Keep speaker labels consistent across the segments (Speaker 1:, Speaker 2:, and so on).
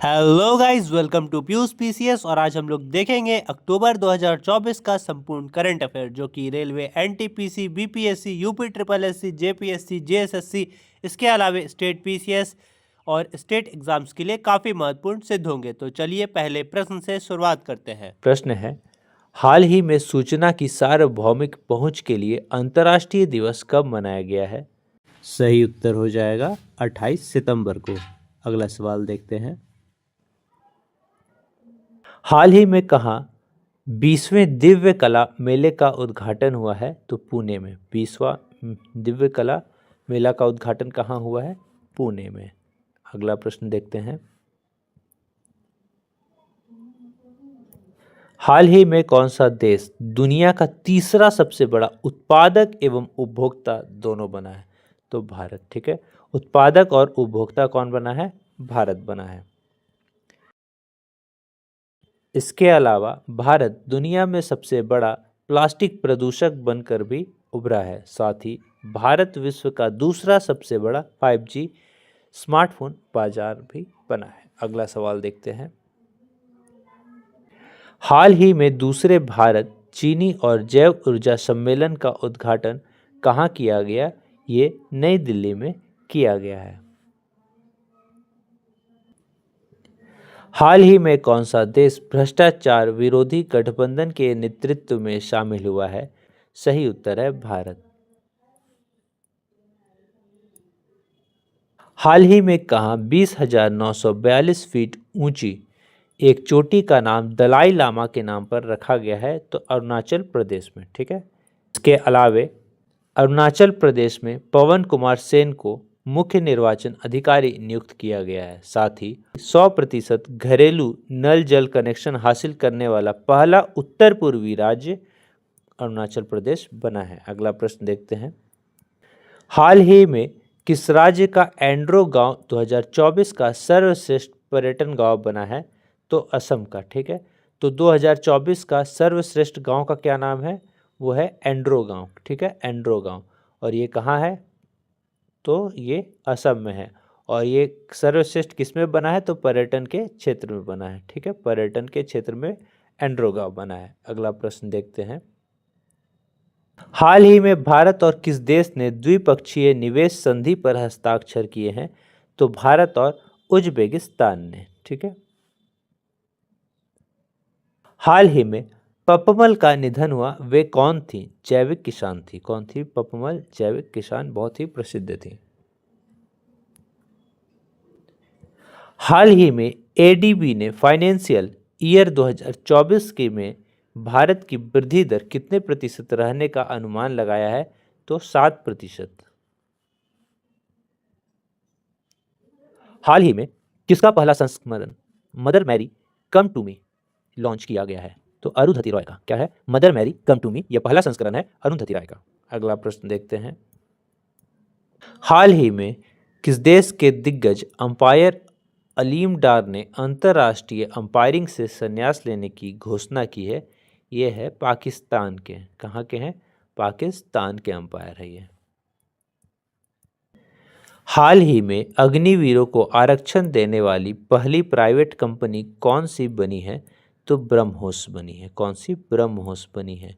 Speaker 1: Hello guys, welcome to Piyush PCS. और आज हम लोग देखेंगे अक्टूबर 2024 का संपूर्ण करंट अफेयर, जो कि railway, NTPC, BPSC, UP triple SC, JPSC, JSSC, इसके अलावा स्टेट पीसीएस और स्टेट एग्जाम्स के लिए काफ़ी महत्वपूर्ण सिद्ध होंगे। तो चलिए पहले प्रश्न से शुरुआत करते हैं।
Speaker 2: प्रश्न है, हाल ही में सूचना की सार्वभौमिक पहुंच के लिए अंतर्राष्ट्रीय दिवस कब मनाया गया है? सही उत्तर हो जाएगा 28 सितंबर को। अगला सवाल देखते हैं। हाल ही में कहाँ 20वें दिव्य कला मेले का उद्घाटन हुआ है? तो पुणे में 20वां दिव्य कला मेला का उद्घाटन कहाँ हुआ है? पुणे में। अगला प्रश्न देखते हैं। हाल ही में कौन सा देश दुनिया का तीसरा सबसे बड़ा उत्पादक एवं उपभोक्ता दोनों बना है? तो भारत। ठीक है, उत्पादक और उपभोक्ता कौन बना है? भारत बना है। इसके अलावा भारत दुनिया में सबसे बड़ा प्लास्टिक प्रदूषक बनकर भी उभरा है। साथ ही भारत विश्व का दूसरा सबसे बड़ा 5G स्मार्टफोन बाजार भी बना है। अगला सवाल देखते हैं। हाल ही में दूसरे भारत चीनी और जैव ऊर्जा सम्मेलन का उद्घाटन कहाँ किया गया? ये नई दिल्ली में किया गया है। हाल ही में कौन सा देश भ्रष्टाचार विरोधी गठबंधन के नेतृत्व में शामिल हुआ है? सही उत्तर है भारत। हाल ही में कहाँ 20,942 फीट ऊंची एक चोटी का नाम दलाई लामा के नाम पर रखा गया है? तो अरुणाचल प्रदेश में। ठीक है, इसके अलावे अरुणाचल प्रदेश में पवन कुमार सेन को मुख्य निर्वाचन अधिकारी नियुक्त किया गया है। साथ ही 100% घरेलू नल जल कनेक्शन हासिल करने वाला पहला उत्तर पूर्वी राज्य अरुणाचल प्रदेश बना है। अगला प्रश्न देखते हैं। हाल ही में किस राज्य का एंड्रो गांव 2024 का सर्वश्रेष्ठ पर्यटन गांव बना है? तो असम का। ठीक है, तो 2024 का सर्वश्रेष्ठ गांव का क्या नाम है? वो है एंड्रो गांव। ठीक है, एंड्रो गांव। और ये कहाँ है? तो ये असम में है। और ये सर्वश्रेष्ठ किस में बना है? तो पर्यटन के क्षेत्र में बना है। ठीक है, पर्यटन के क्षेत्र में एंड्रो गांव बना है। अगला प्रश्न देखते हैं। हाल ही में भारत और किस देश ने द्विपक्षीय निवेश संधि पर हस्ताक्षर किए हैं? तो भारत और उज्बेकिस्तान ने। ठीक है, हाल ही में पपमल का निधन हुआ, वे कौन थी? जैविक किसान थी। कौन थी? पपमल जैविक किसान, बहुत ही प्रसिद्ध थी। हाल ही में एडीबी ने फाइनेंशियल ईयर 2024 के में भारत की वृद्धि दर कितने प्रतिशत रहने का अनुमान लगाया है? तो 7%। हाल ही में किसका पहला संस्करण Mother Mary come to me launch किया गया है? तो अरुंधति रॉय का। क्या है? Mother Mary come to me, यह पहला संस्करण है अरुंधति रॉय का। अगला प्रश्न देखते हैं। हाल ही में किस देश के दिग्गज अंपायर अलीम डार ने अंतर्राष्ट्रीय अंपायरिंग से संन्यास लेने की घोषणा की है? ये है पाकिस्तान के। कहाँ के हैं? पाकिस्तान के अंपायर है ये। हाल ही में अग्निवीरों को आरक्षण देने वाली पहली प्राइवेट कंपनी कौन सी बनी है? तो ब्रह्मोस बनी है। कौन सी? ब्रह्मोस बनी है।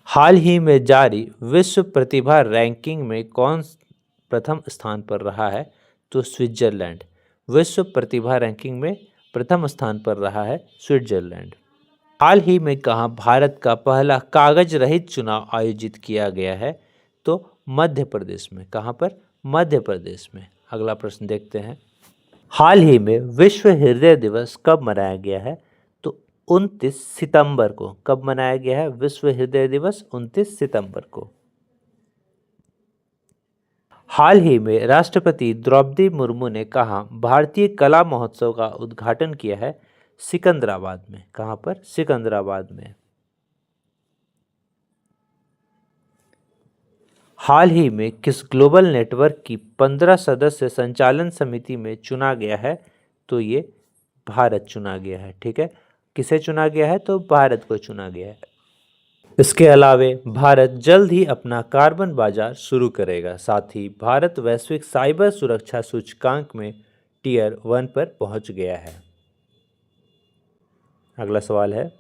Speaker 2: हाल ही में जारी विश्व प्रतिभा रैंकिंग में कौन प्रथम स्थान पर रहा है? तो स्विट्जरलैंड। विश्व प्रतिभा रैंकिंग में प्रथम स्थान पर रहा है स्विट्जरलैंड। हाल ही में कहाँ भारत का पहला कागज रहित चुनाव आयोजित किया गया है? तो मध्य प्रदेश में। कहाँ पर? मध्य प्रदेश में। अगला प्रश्न देखते हैं। हाल ही में विश्व हृदय दिवस कब मनाया गया है? तो 29 सितंबर को। कब मनाया गया है विश्व हृदय दिवस? 29 सितंबर को। हाल ही में राष्ट्रपति द्रौपदी मुर्मू ने कहाँ भारतीय कला महोत्सव का उद्घाटन किया है? सिकंदराबाद में। कहाँ पर? सिकंदराबाद में। हाल ही में किस ग्लोबल नेटवर्क की 15 सदस्य संचालन समिति में चुना गया है? तो ये भारत चुना गया है। ठीक है, किसे चुना गया है? तो भारत को चुना गया है। इसके अलावे भारत जल्द ही अपना कार्बन बाजार शुरू करेगा। साथ ही भारत वैश्विक साइबर सुरक्षा सूचकांक में टियर 1 पर पहुंच गया है। अगला सवाल है,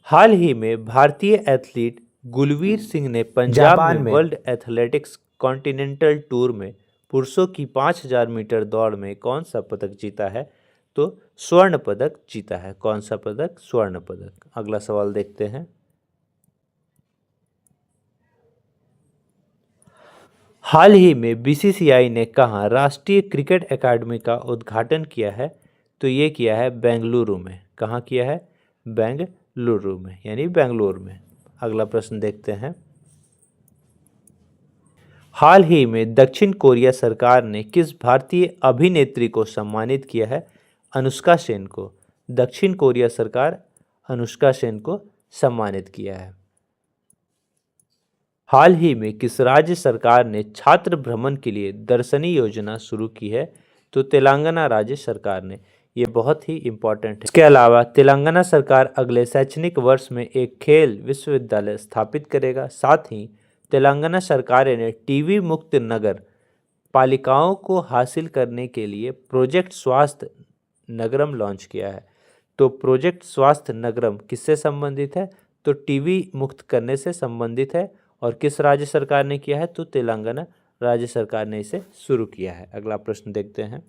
Speaker 2: हाल ही में भारतीय एथलीट गुलवीर सिंह ने पंजाब में वर्ल्ड एथलेटिक्स कॉन्टिनेंटल टूर में पुरुषों की 5000 मीटर दौड़ में कौन सा पदक जीता है? तो स्वर्ण पदक जीता है। कौन सा पदक? स्वर्ण पदक। अगला सवाल देखते हैं, हाल ही में बीसीसीआई ने कहाँ राष्ट्रीय क्रिकेट एकेडमी का उद्घाटन किया है? तो ये किया है बेंगलुरु में। कहाँ किया है? बेंगलुरु में, यानी बेंगलोर में। अगला प्रश्न देखते हैं, हाल ही में दक्षिण कोरिया सरकार ने किस भारतीय अभिनेत्री को सम्मानित किया है? अनुष्का सेन को। दक्षिण कोरिया सरकार अनुष्का सेन को सम्मानित किया है। हाल ही में किस राज्य सरकार ने छात्र भ्रमण के लिए दर्शनी योजना शुरू की है? तो तेलंगाना राज्य सरकार ने। ये बहुत ही इम्पोर्टेंट है। इसके अलावा तेलंगाना सरकार अगले शैक्षणिक वर्ष में एक खेल विश्वविद्यालय स्थापित करेगा। साथ ही तेलंगाना सरकार ने टीबी मुक्त नगर पालिकाओं को हासिल करने के लिए प्रोजेक्ट स्वास्थ्य नगरम लॉन्च किया है। तो प्रोजेक्ट स्वास्थ्य नगरम किससे संबंधित है? तो टीबी मुक्त करने से संबंधित है। और किस राज्य सरकार ने किया है? तो तेलंगाना राज्य सरकार ने इसे शुरू किया है। अगला प्रश्न देखते हैं,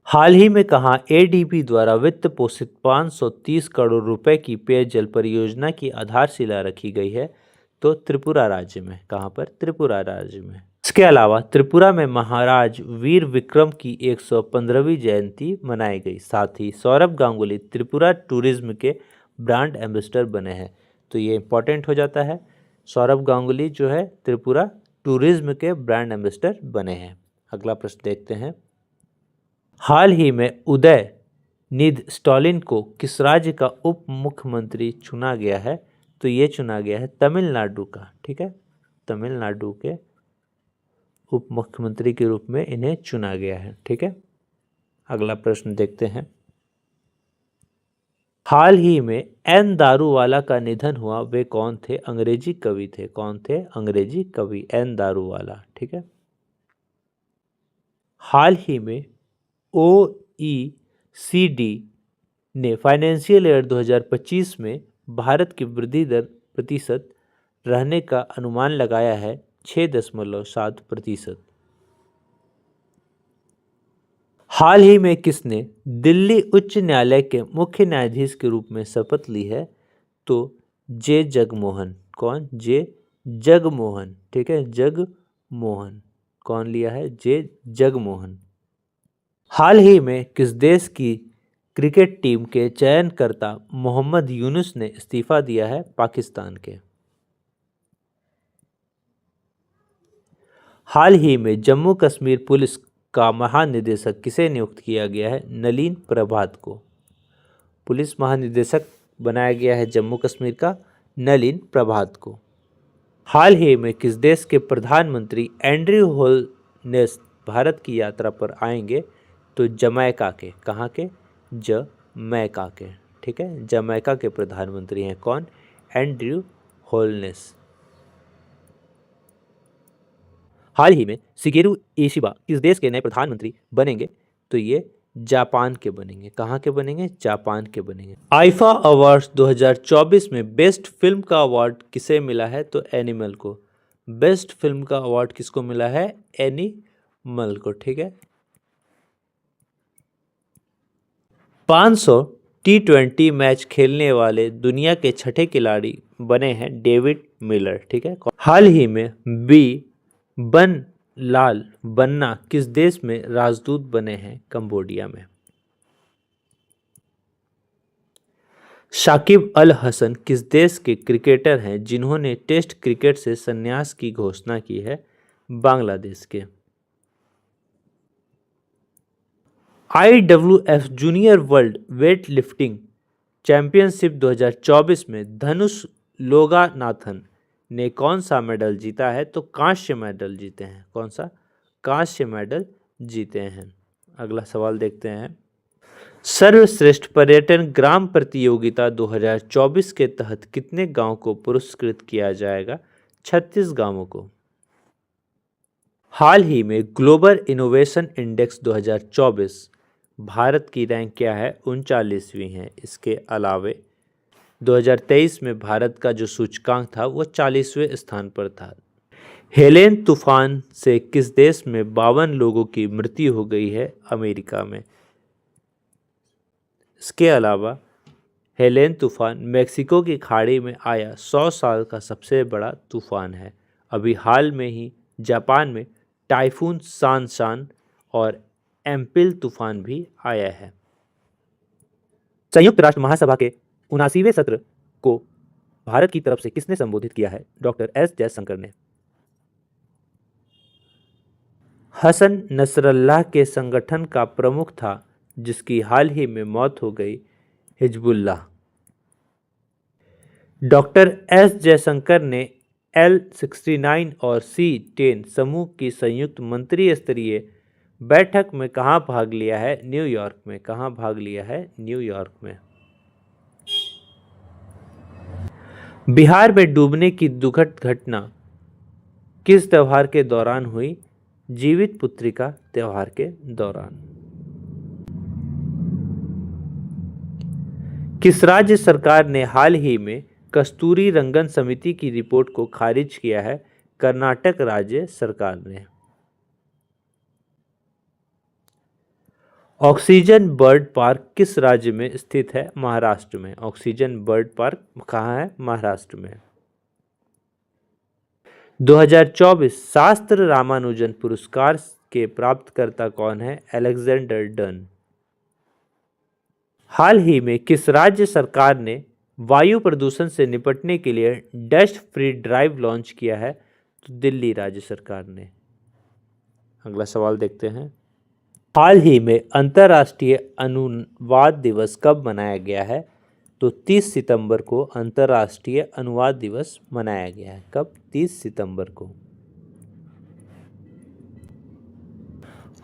Speaker 2: हाल ही में कहाँ एडीबी द्वारा वित्त पोषित 530 करोड़ रुपए की पेयजल परियोजना की आधारशिला रखी गई है? तो त्रिपुरा राज्य में। कहाँ पर? त्रिपुरा राज्य में। इसके अलावा त्रिपुरा में महाराज वीर विक्रम की 115वीं जयंती मनाई गई। साथ ही सौरभ गांगुली त्रिपुरा टूरिज्म के ब्रांड एम्बेसडर बने हैं। तो ये इंपॉर्टेंट हो जाता है, सौरभ गांगुली जो है त्रिपुरा टूरिज्म के ब्रांड एम्बेसडर बने हैं। अगला प्रश्न देखते हैं, हाल ही में उदयनिधि स्टालिन को किस राज्य का उप मुख्यमंत्री चुना गया है? तो ये चुना गया है तमिलनाडु का। ठीक है, तमिलनाडु के उप मुख्यमंत्री के रूप में इन्हें चुना गया है। ठीक है, अगला प्रश्न देखते हैं, हाल ही में एन दारूवाला का निधन हुआ, वे कौन थे? अंग्रेजी कवि थे। कौन थे? अंग्रेजी कवि एन दारूवाला। ठीक है, हाल ही में OECD ने फाइनेंशियल ईयर 2025 में भारत की वृद्धि दर प्रतिशत रहने का अनुमान लगाया है 6.7%। हाल ही में किसने दिल्ली उच्च न्यायालय के मुख्य न्यायाधीश के रूप में शपथ ली है? तो जे जगमोहन। कौन? जे जगमोहन। ठीक है, जगमोहन। कौन लिया है? जे जगमोहन। हाल ही में किस देश की क्रिकेट टीम के चयनकर्ता मोहम्मद यूनुस ने इस्तीफा दिया है? पाकिस्तान के। हाल ही में जम्मू कश्मीर पुलिस का महानिदेशक किसे नियुक्त किया गया है? नलिन प्रभात को। पुलिस महानिदेशक बनाया गया है जम्मू कश्मीर का नलिन प्रभात को। हाल ही में किस देश के प्रधानमंत्री एंड्रयू होलनेस भारत की यात्रा पर आएंगे? तो जमैका के। कहाँ के? जमैका के। ठीक है, जमैका के प्रधानमंत्री हैं कौन? Andrew wholeness. हाल ही में शिगेरू इशिबा किस देश के नए प्रधानमंत्री बनेंगे? तो ये जापान के बनेंगे। कहाँ के बनेंगे? जापान के बनेंगे। आईफा अवार्ड्स 2024 में बेस्ट फिल्म का अवार्ड किसे मिला है? तो एनिमल को। बेस्ट फिल्म का अवार्ड किसको मिला है? एनिमल को। ठीक है, 500 T20 मैच खेलने वाले दुनिया के छठे खिलाड़ी बने हैं डेविड मिलर। ठीक है, हाल ही में बनलाल बन्ना किस देश में राजदूत बने हैं? कंबोडिया में। शाकिब अल हसन किस देश के क्रिकेटर हैं जिन्होंने टेस्ट क्रिकेट से संन्यास की घोषणा की है? बांग्लादेश के। IWF junior world weight lifting championship 2024 में धनुष लोगानाथन ने कौन सा मेडल जीता है? तो कांस्य मेडल जीते हैं। कौन सा? कांस्य मेडल जीते हैं। अगला सवाल देखते हैं, सर्वश्रेष्ठ पर्यटन ग्राम प्रतियोगिता 2024 के तहत कितने गांव को पुरस्कृत किया जाएगा? 36 गांवों को। हाल ही में ग्लोबल इनोवेशन इंडेक्स 2024 भारत की रैंक क्या है? 39वीं है। इसके अलावे 2023 में भारत का जो सूचकांक था वो 40वें स्थान पर था। हेलेन तूफान से किस देश में 52 लोगों की मृत्यु हो गई है? अमेरिका में। इसके अलावा हेलेन तूफान मेक्सिको की खाड़ी में आया 100 साल का सबसे बड़ा तूफान है। अभी हाल में ही जापान में टाइफून सानशान और एम्पिल तूफान भी आया है। संयुक्त राष्ट्र महासभा के 79वें सत्र को भारत की तरफ से किसने संबोधित किया है? डॉक्टर एस जयशंकर ने। हसन नसरल्लाह के संगठन का प्रमुख था जिसकी हाल ही में मौत हो गई, हिजबुल्लाह। डॉक्टर एस जयशंकर ने L69 और C10 समूह की संयुक्त मंत्री स्तरीय बैठक में कहाँ भाग लिया है? न्यूयॉर्क में। कहाँ भाग लिया है? न्यूयॉर्क में। बिहार में डूबने की दुखद घटना किस त्योहार के दौरान हुई? जीवित पुत्रिका त्योहार के दौरान। किस राज्य सरकार ने हाल ही में कस्तूरी रंगन समिति की रिपोर्ट को खारिज किया है? कर्नाटक राज्य सरकार ने। ऑक्सीजन बर्ड पार्क किस राज्य में स्थित है? महाराष्ट्र में। ऑक्सीजन बर्ड पार्क कहाँ है? महाराष्ट्र में। 2024 शास्त्र रामानुजन पुरस्कार के प्राप्तकर्ता कौन है? Alexander done. हाल ही में किस राज्य सरकार ने वायु प्रदूषण से निपटने के लिए डस्ट फ्री ड्राइव लॉन्च किया है? तो दिल्ली राज्य सरकार ने। अगला सवाल देखते हैं। हाल ही में अंतर्राष्ट्रीय अनुवाद दिवस कब मनाया गया है? तो 30 सितंबर को अंतर्राष्ट्रीय अनुवाद दिवस मनाया गया है। कब? 30 सितंबर को।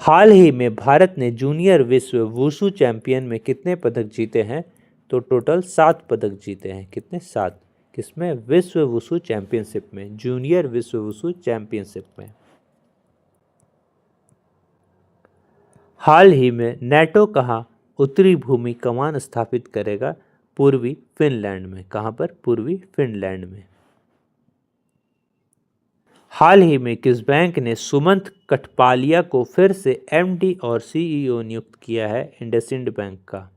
Speaker 2: हाल ही में भारत ने जूनियर विश्व वुशु चैंपियन में कितने पदक जीते हैं? तो टोटल 7 पदक जीते हैं। कितने? 7। किसमें? विश्व वुशु चैंपियनशिप में, जूनियर विश्व वुशु चैंपियनशिप में। हाल ही में नेटो कहाँ उत्तरी भूमि कमान स्थापित करेगा? पूर्वी फिनलैंड में। कहाँ पर? पूर्वी फिनलैंड में। हाल ही में किस बैंक ने सुमंत कठपालिया को फिर से एमडी और सीईओ नियुक्त किया है? इंडसइंड बैंक का।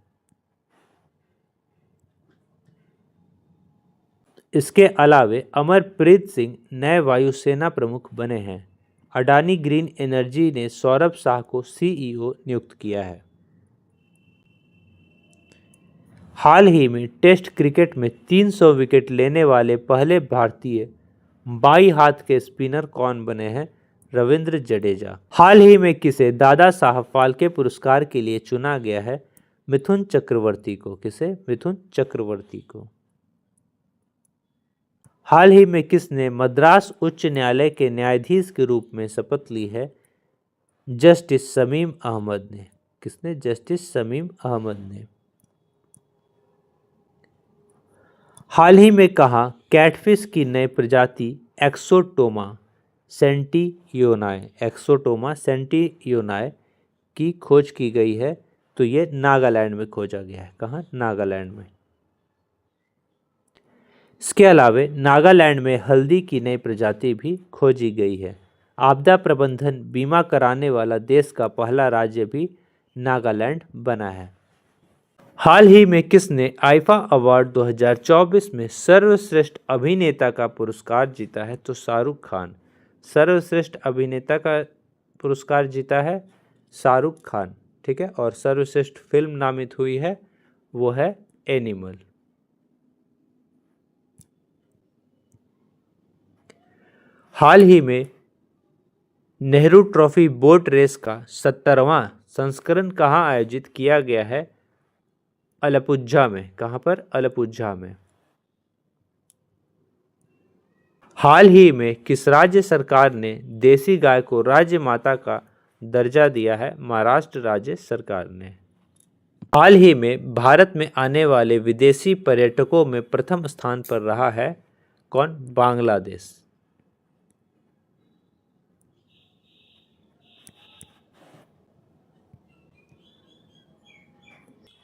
Speaker 2: इसके अलावे अमरप्रीत सिंह नए वायुसेना प्रमुख बने हैं। अडानी ग्रीन एनर्जी ने सौरभ शाह को सीईओ नियुक्त किया है। हाल ही में टेस्ट क्रिकेट में 300 विकेट लेने वाले पहले भारतीय बाई हाथ के स्पिनर कौन बने हैं? रविंद्र जडेजा। हाल ही में किसे दादा साहब फाल्के पुरस्कार के लिए चुना गया है? मिथुन चक्रवर्ती को। किसे? मिथुन चक्रवर्ती को। हाल ही में किसने मद्रास उच्च न्यायालय के न्यायाधीश के रूप में शपथ ली है? जस्टिस शमीम अहमद ने। किसने? जस्टिस शमीम अहमद ने। हाल ही में कहा कैटफिश की नई प्रजाति एक्सोटोमा सेंटियोनाए की खोज की गई है? तो ये नागालैंड में खोजा गया है। कहाँ? नागालैंड में। इसके अलावे नागालैंड में हल्दी की नई प्रजाति भी खोजी गई है। आपदा प्रबंधन बीमा कराने वाला देश का पहला राज्य भी नागालैंड बना है। हाल ही में किसने आईफा अवार्ड 2024 में सर्वश्रेष्ठ अभिनेता का पुरस्कार जीता है? तो शाहरुख खान। सर्वश्रेष्ठ अभिनेता का पुरस्कार जीता है शाहरुख खान। ठीक है। और सर्वश्रेष्ठ फिल्म नामित हुई है, वो है एनिमल। हाल ही में नेहरू ट्रॉफी बोट रेस का 70वां संस्करण कहाँ आयोजित किया गया है? अलपुझा में। कहाँ पर? अलपुझा में। हाल ही में किस राज्य सरकार ने देसी गाय को राज्य माता का दर्जा दिया है? महाराष्ट्र राज्य सरकार ने। हाल ही में भारत में आने वाले विदेशी पर्यटकों में प्रथम स्थान पर रहा है कौन? बांग्लादेश।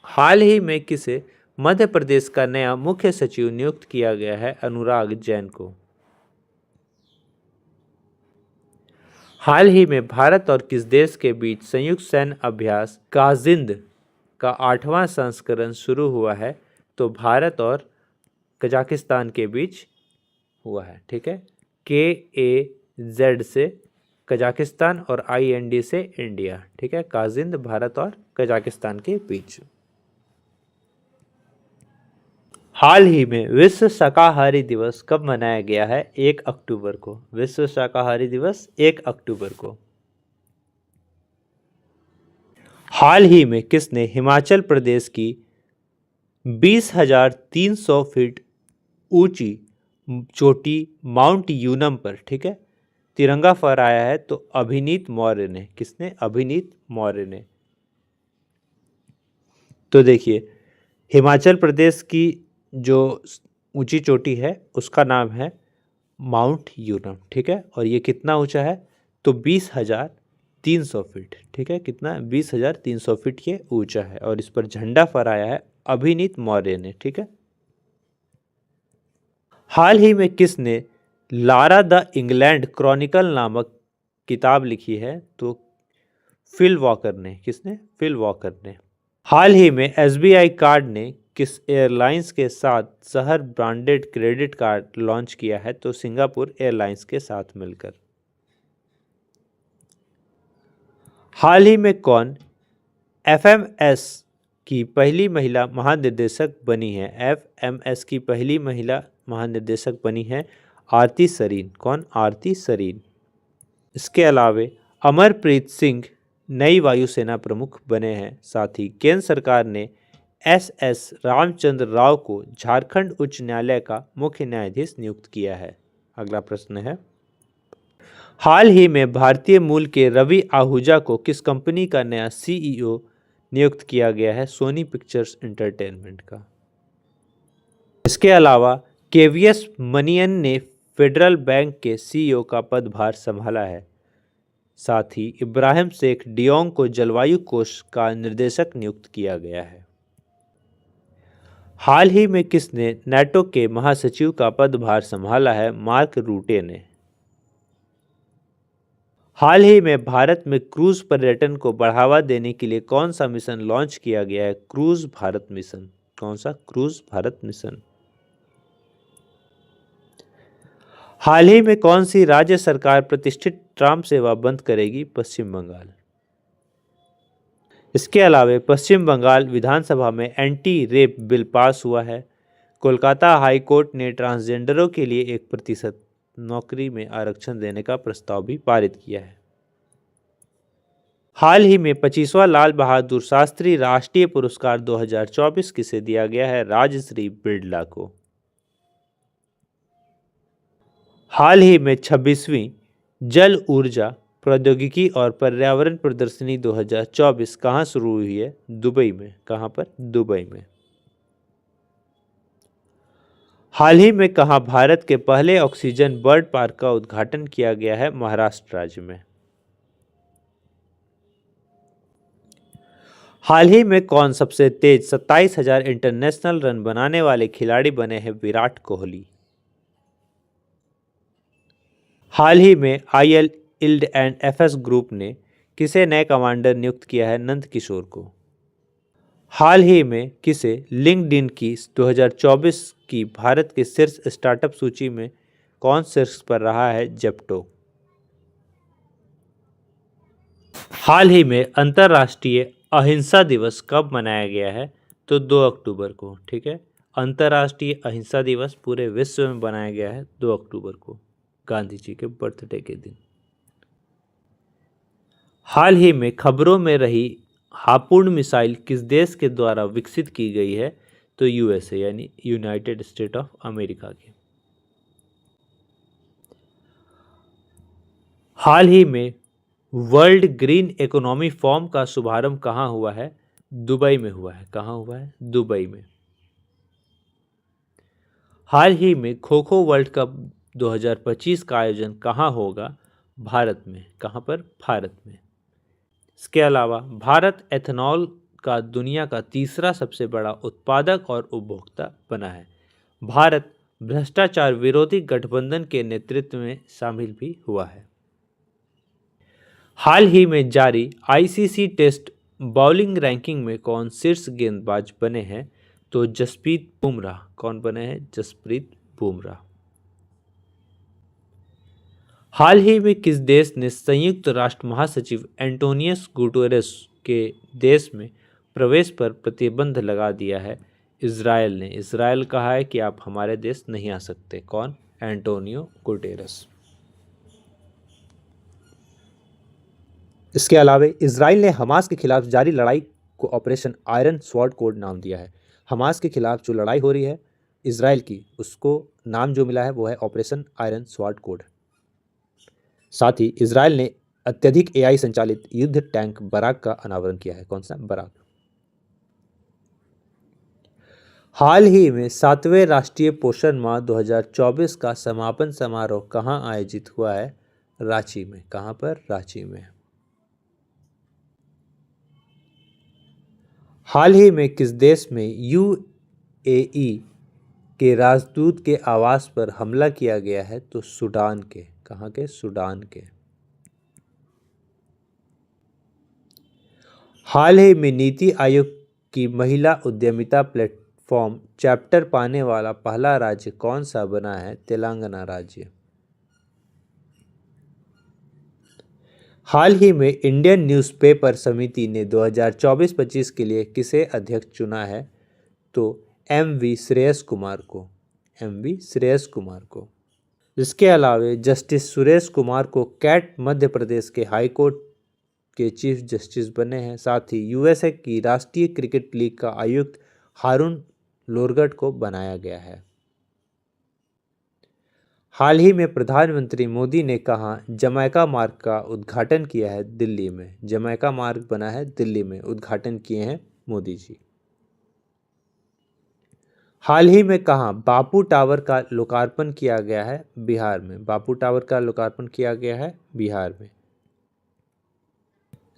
Speaker 2: हाल ही में किसे मध्य प्रदेश का नया मुख्य सचिव नियुक्त किया गया है? अनुराग जैन को। हाल ही में भारत और किस देश के बीच संयुक्त सैन्य अभ्यास काजिंद का 8वां संस्करण शुरू हुआ है? तो भारत और कजाकिस्तान के बीच हुआ है। ठीक है, KAZ से कजाकिस्तान और IND से इंडिया। ठीक है, काजिंद भारत और कजाकिस्तान के बीच। हाल ही में विश्व शाकाहारी दिवस कब मनाया गया है? 1 अक्टूबर को। विश्व शाकाहारी दिवस 1 अक्टूबर को। हाल ही में किसने हिमाचल प्रदेश की 20,300 फीट ऊंची चोटी माउंट यूनम पर, ठीक है, तिरंगा फहराया है? तो अभिनीत मौर्य ने। किसने? अभिनीत मौर्य ने। तो देखिए, हिमाचल प्रदेश की जो ऊंची चोटी है उसका नाम है माउंट यूनम। ठीक है, और ये कितना ऊंचा है? तो 20,300 फीट। ठीक है, कितना? 20,300 फीट ये ऊंचा है और इस पर झंडा फहराया है अभिनीत मौर्य ने। ठीक है। हाल ही में किसने लारा द इंग्लैंड क्रॉनिकल नामक किताब लिखी है? तो फिल वॉकर ने। किसने? फिल वॉकर ने। हाल ही में SBI कार्ड ने किस एयरलाइंस के साथ शहर ब्रांडेड क्रेडिट कार्ड लॉन्च किया है? तो सिंगापुर एयरलाइंस के साथ मिलकर। हाल ही में कौन FMS की पहली महिला महानिदेशक बनी है? FMS की पहली महिला महानिदेशक बनी है आरती सरीन। कौन? आरती सरीन। इसके अलावे अमरप्रीत सिंह नई वायुसेना प्रमुख बने हैं। साथ ही केंद्र सरकार ने SS रामचंद्र राव को झारखंड उच्च न्यायालय का मुख्य न्यायाधीश नियुक्त किया है। अगला प्रश्न है, हाल ही में भारतीय मूल के रवि आहूजा को किस कंपनी का नया CEO नियुक्त किया गया है? सोनी पिक्चर्स एंटरटेनमेंट का। इसके अलावा KVS मनियन ने फेडरल बैंक के CEO का पदभार संभाला है। साथ ही इब्राहिम शेख डियोंग को जलवायु कोष का निर्देशक नियुक्त किया गया है। हाल ही में किसने नाटो के महासचिव का पदभार संभाला है? मार्क रूटे ने। हाल ही में भारत में क्रूज पर्यटन को बढ़ावा देने के लिए कौन सा मिशन लॉन्च किया गया है? Cruise Bharat mission. कौन सा? Cruise Bharat mission. हाल ही में कौन सी राज्य सरकार प्रतिष्ठित ट्राम सेवा बंद करेगी? पश्चिम बंगाल। इसके अलावा पश्चिम बंगाल विधानसभा में एंटी रेप बिल पास हुआ है। कोलकाता हाई कोर्ट ने ट्रांसजेंडरों के लिए 1% नौकरी में आरक्षण देने का प्रस्ताव भी पारित किया है। हाल ही में 25वां लाल बहादुर शास्त्री राष्ट्रीय पुरस्कार 2024 किसे दिया गया है? राजश्री बिड़ला को। हाल ही में 26वीं जल ऊर्जा प्रौद्योगिकी और पर्यावरण प्रदर्शनी 2024 कहाँ शुरू हुई है? दुबई में। कहाँ पर? दुबई में। हाल ही में कहाँ भारत के पहले ऑक्सीजन बर्ड पार्क का उद्घाटन किया गया है? महाराष्ट्र राज्य में। हाल ही में कौन सबसे तेज 27,000 इंटरनेशनल रन बनाने वाले खिलाड़ी बने हैं? विराट कोहली। हाल ही में IL-ILD&FS ग्रुप ने किसे नए कमांडर नियुक्त किया है? नंद किशोर को। हाल ही में किसे लिंक्डइन की 2024 की भारत के शीर्ष स्टार्टअप सूची में कौन शीर्ष पर रहा है? जेप्टो। हाल ही में अंतर्राष्ट्रीय अहिंसा दिवस कब मनाया गया है? तो 2 अक्टूबर को। ठीक है, अंतर्राष्ट्रीय अहिंसा दिवस पूरे विश्व में मनाया गया है 2 अक्टूबर को, गांधी जी के बर्थडे के दिन। हाल ही में खबरों में रही हापुड़ मिसाइल किस देश के द्वारा विकसित की गई है? तो USA यानी यूनाइटेड स्टेट ऑफ अमेरिका के। हाल ही में वर्ल्ड ग्रीन इकोनॉमी फोरम का शुभारंभ कहाँ हुआ है? दुबई में हुआ है। कहाँ हुआ है? दुबई में। हाल ही में खो खो वर्ल्ड कप 2025 का आयोजन कहाँ होगा? भारत में। कहाँ पर? भारत में। इसके अलावा भारत एथेनॉल का दुनिया का तीसरा सबसे बड़ा उत्पादक और उपभोक्ता बना है। भारत भ्रष्टाचार विरोधी गठबंधन के नेतृत्व में शामिल भी हुआ है। हाल ही में जारी आईसीसी टेस्ट बॉलिंग रैंकिंग में कौन शीर्ष गेंदबाज बने हैं? तो जसप्रीत बुमराह। कौन बने हैं? जसप्रीत बुमराह। हाल ही में किस देश ने संयुक्त राष्ट्र महासचिव एंटोनियस गुटेरेस के देश में प्रवेश पर प्रतिबंध लगा दिया है? इजराइल ने। इजराइल कहा है कि आप हमारे देश नहीं आ सकते। कौन? Antonio Guterres. इसके अलावा इजराइल ने हमास के खिलाफ जारी लड़ाई को ऑपरेशन आयरन स्वॉर्ड कोड नाम दिया है। हमास के खिलाफ जो लड़ाई हो रही है इजराइल की, उसको नाम जो मिला है वो है ऑपरेशन आयरन स्वॉर्ड कोड। साथ ही इजराइल ने अत्यधिक एआई संचालित युद्ध टैंक बराक का अनावरण किया है। कौन सा? बराक। हाल ही में 7वें राष्ट्रीय पोषण माह 2024 का समापन समारोह कहां आयोजित हुआ है? रांची में। कहां पर? रांची में। हाल ही में किस देश में यूएई के राजदूत के आवास पर हमला किया गया है? तो सूडान के। कहां के? सूडान के। हाल ही में नीति आयोग की महिला उद्यमिता प्लेटफॉर्म चैप्टर पाने वाला पहला राज्य कौन सा बना है? तेलंगाना राज्य। हाल ही में इंडियन न्यूज़पेपर समिति ने 2024-25 के लिए किसे अध्यक्ष चुना है? तो एमवी श्रेयस कुमार को। एमवी श्रेयस कुमार को। इसके अलावा जस्टिस सुरेश कुमार को कैट मध्य प्रदेश के हाई कोर्ट के चीफ जस्टिस बने हैं। साथ ही यूएसए की राष्ट्रीय क्रिकेट लीग का आयुक्त हारून लोरगट को बनाया गया है। हाल ही में प्रधानमंत्री मोदी ने कहा जमैका मार्ग का उद्घाटन किया है? दिल्ली में। जमैका मार्ग बना है दिल्ली में, उद्घाटन किए हैं मोदी जी। हाल ही में कहा बापू टावर का लोकार्पण किया गया है? बिहार में। बापू टावर का लोकार्पण किया गया है बिहार में।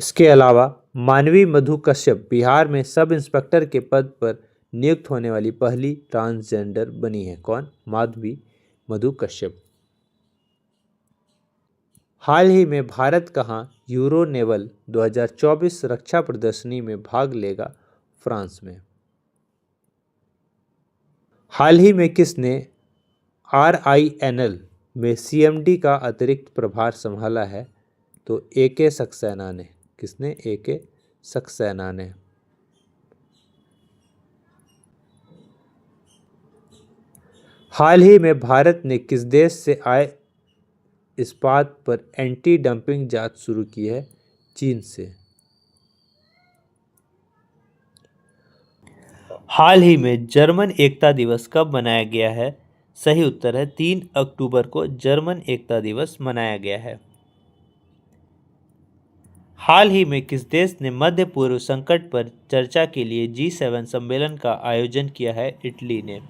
Speaker 2: इसके अलावा मानवी मधु कश्यप बिहार में सब इंस्पेक्टर के पद पर नियुक्त होने वाली पहली ट्रांसजेंडर बनी है। कौन? माधवी मधु कश्यप। हाल ही में भारत कहां यूरो नेवल 2024 रक्षा प्रदर्शनी में भाग लेगा? फ्रांस में। हाल ही में किसने आरआईएनएल में सीएमडी का अतिरिक्त प्रभार संभाला है? तो एके सक्सेना ने। किसने? एके सक्सेना ने। हाल ही में भारत ने किस देश से आए इस्पात पर एंटी डंपिंग जांच शुरू की है? चीन से। हाल ही में जर्मन एकता दिवस कब मनाया गया है? सही उत्तर है 3 अक्टूबर को जर्मन एकता दिवस मनाया गया है। हाल ही में किस देश ने मध्य पूर्व संकट पर चर्चा के लिए G7 सम्मेलन का आयोजन किया है? इटली ने।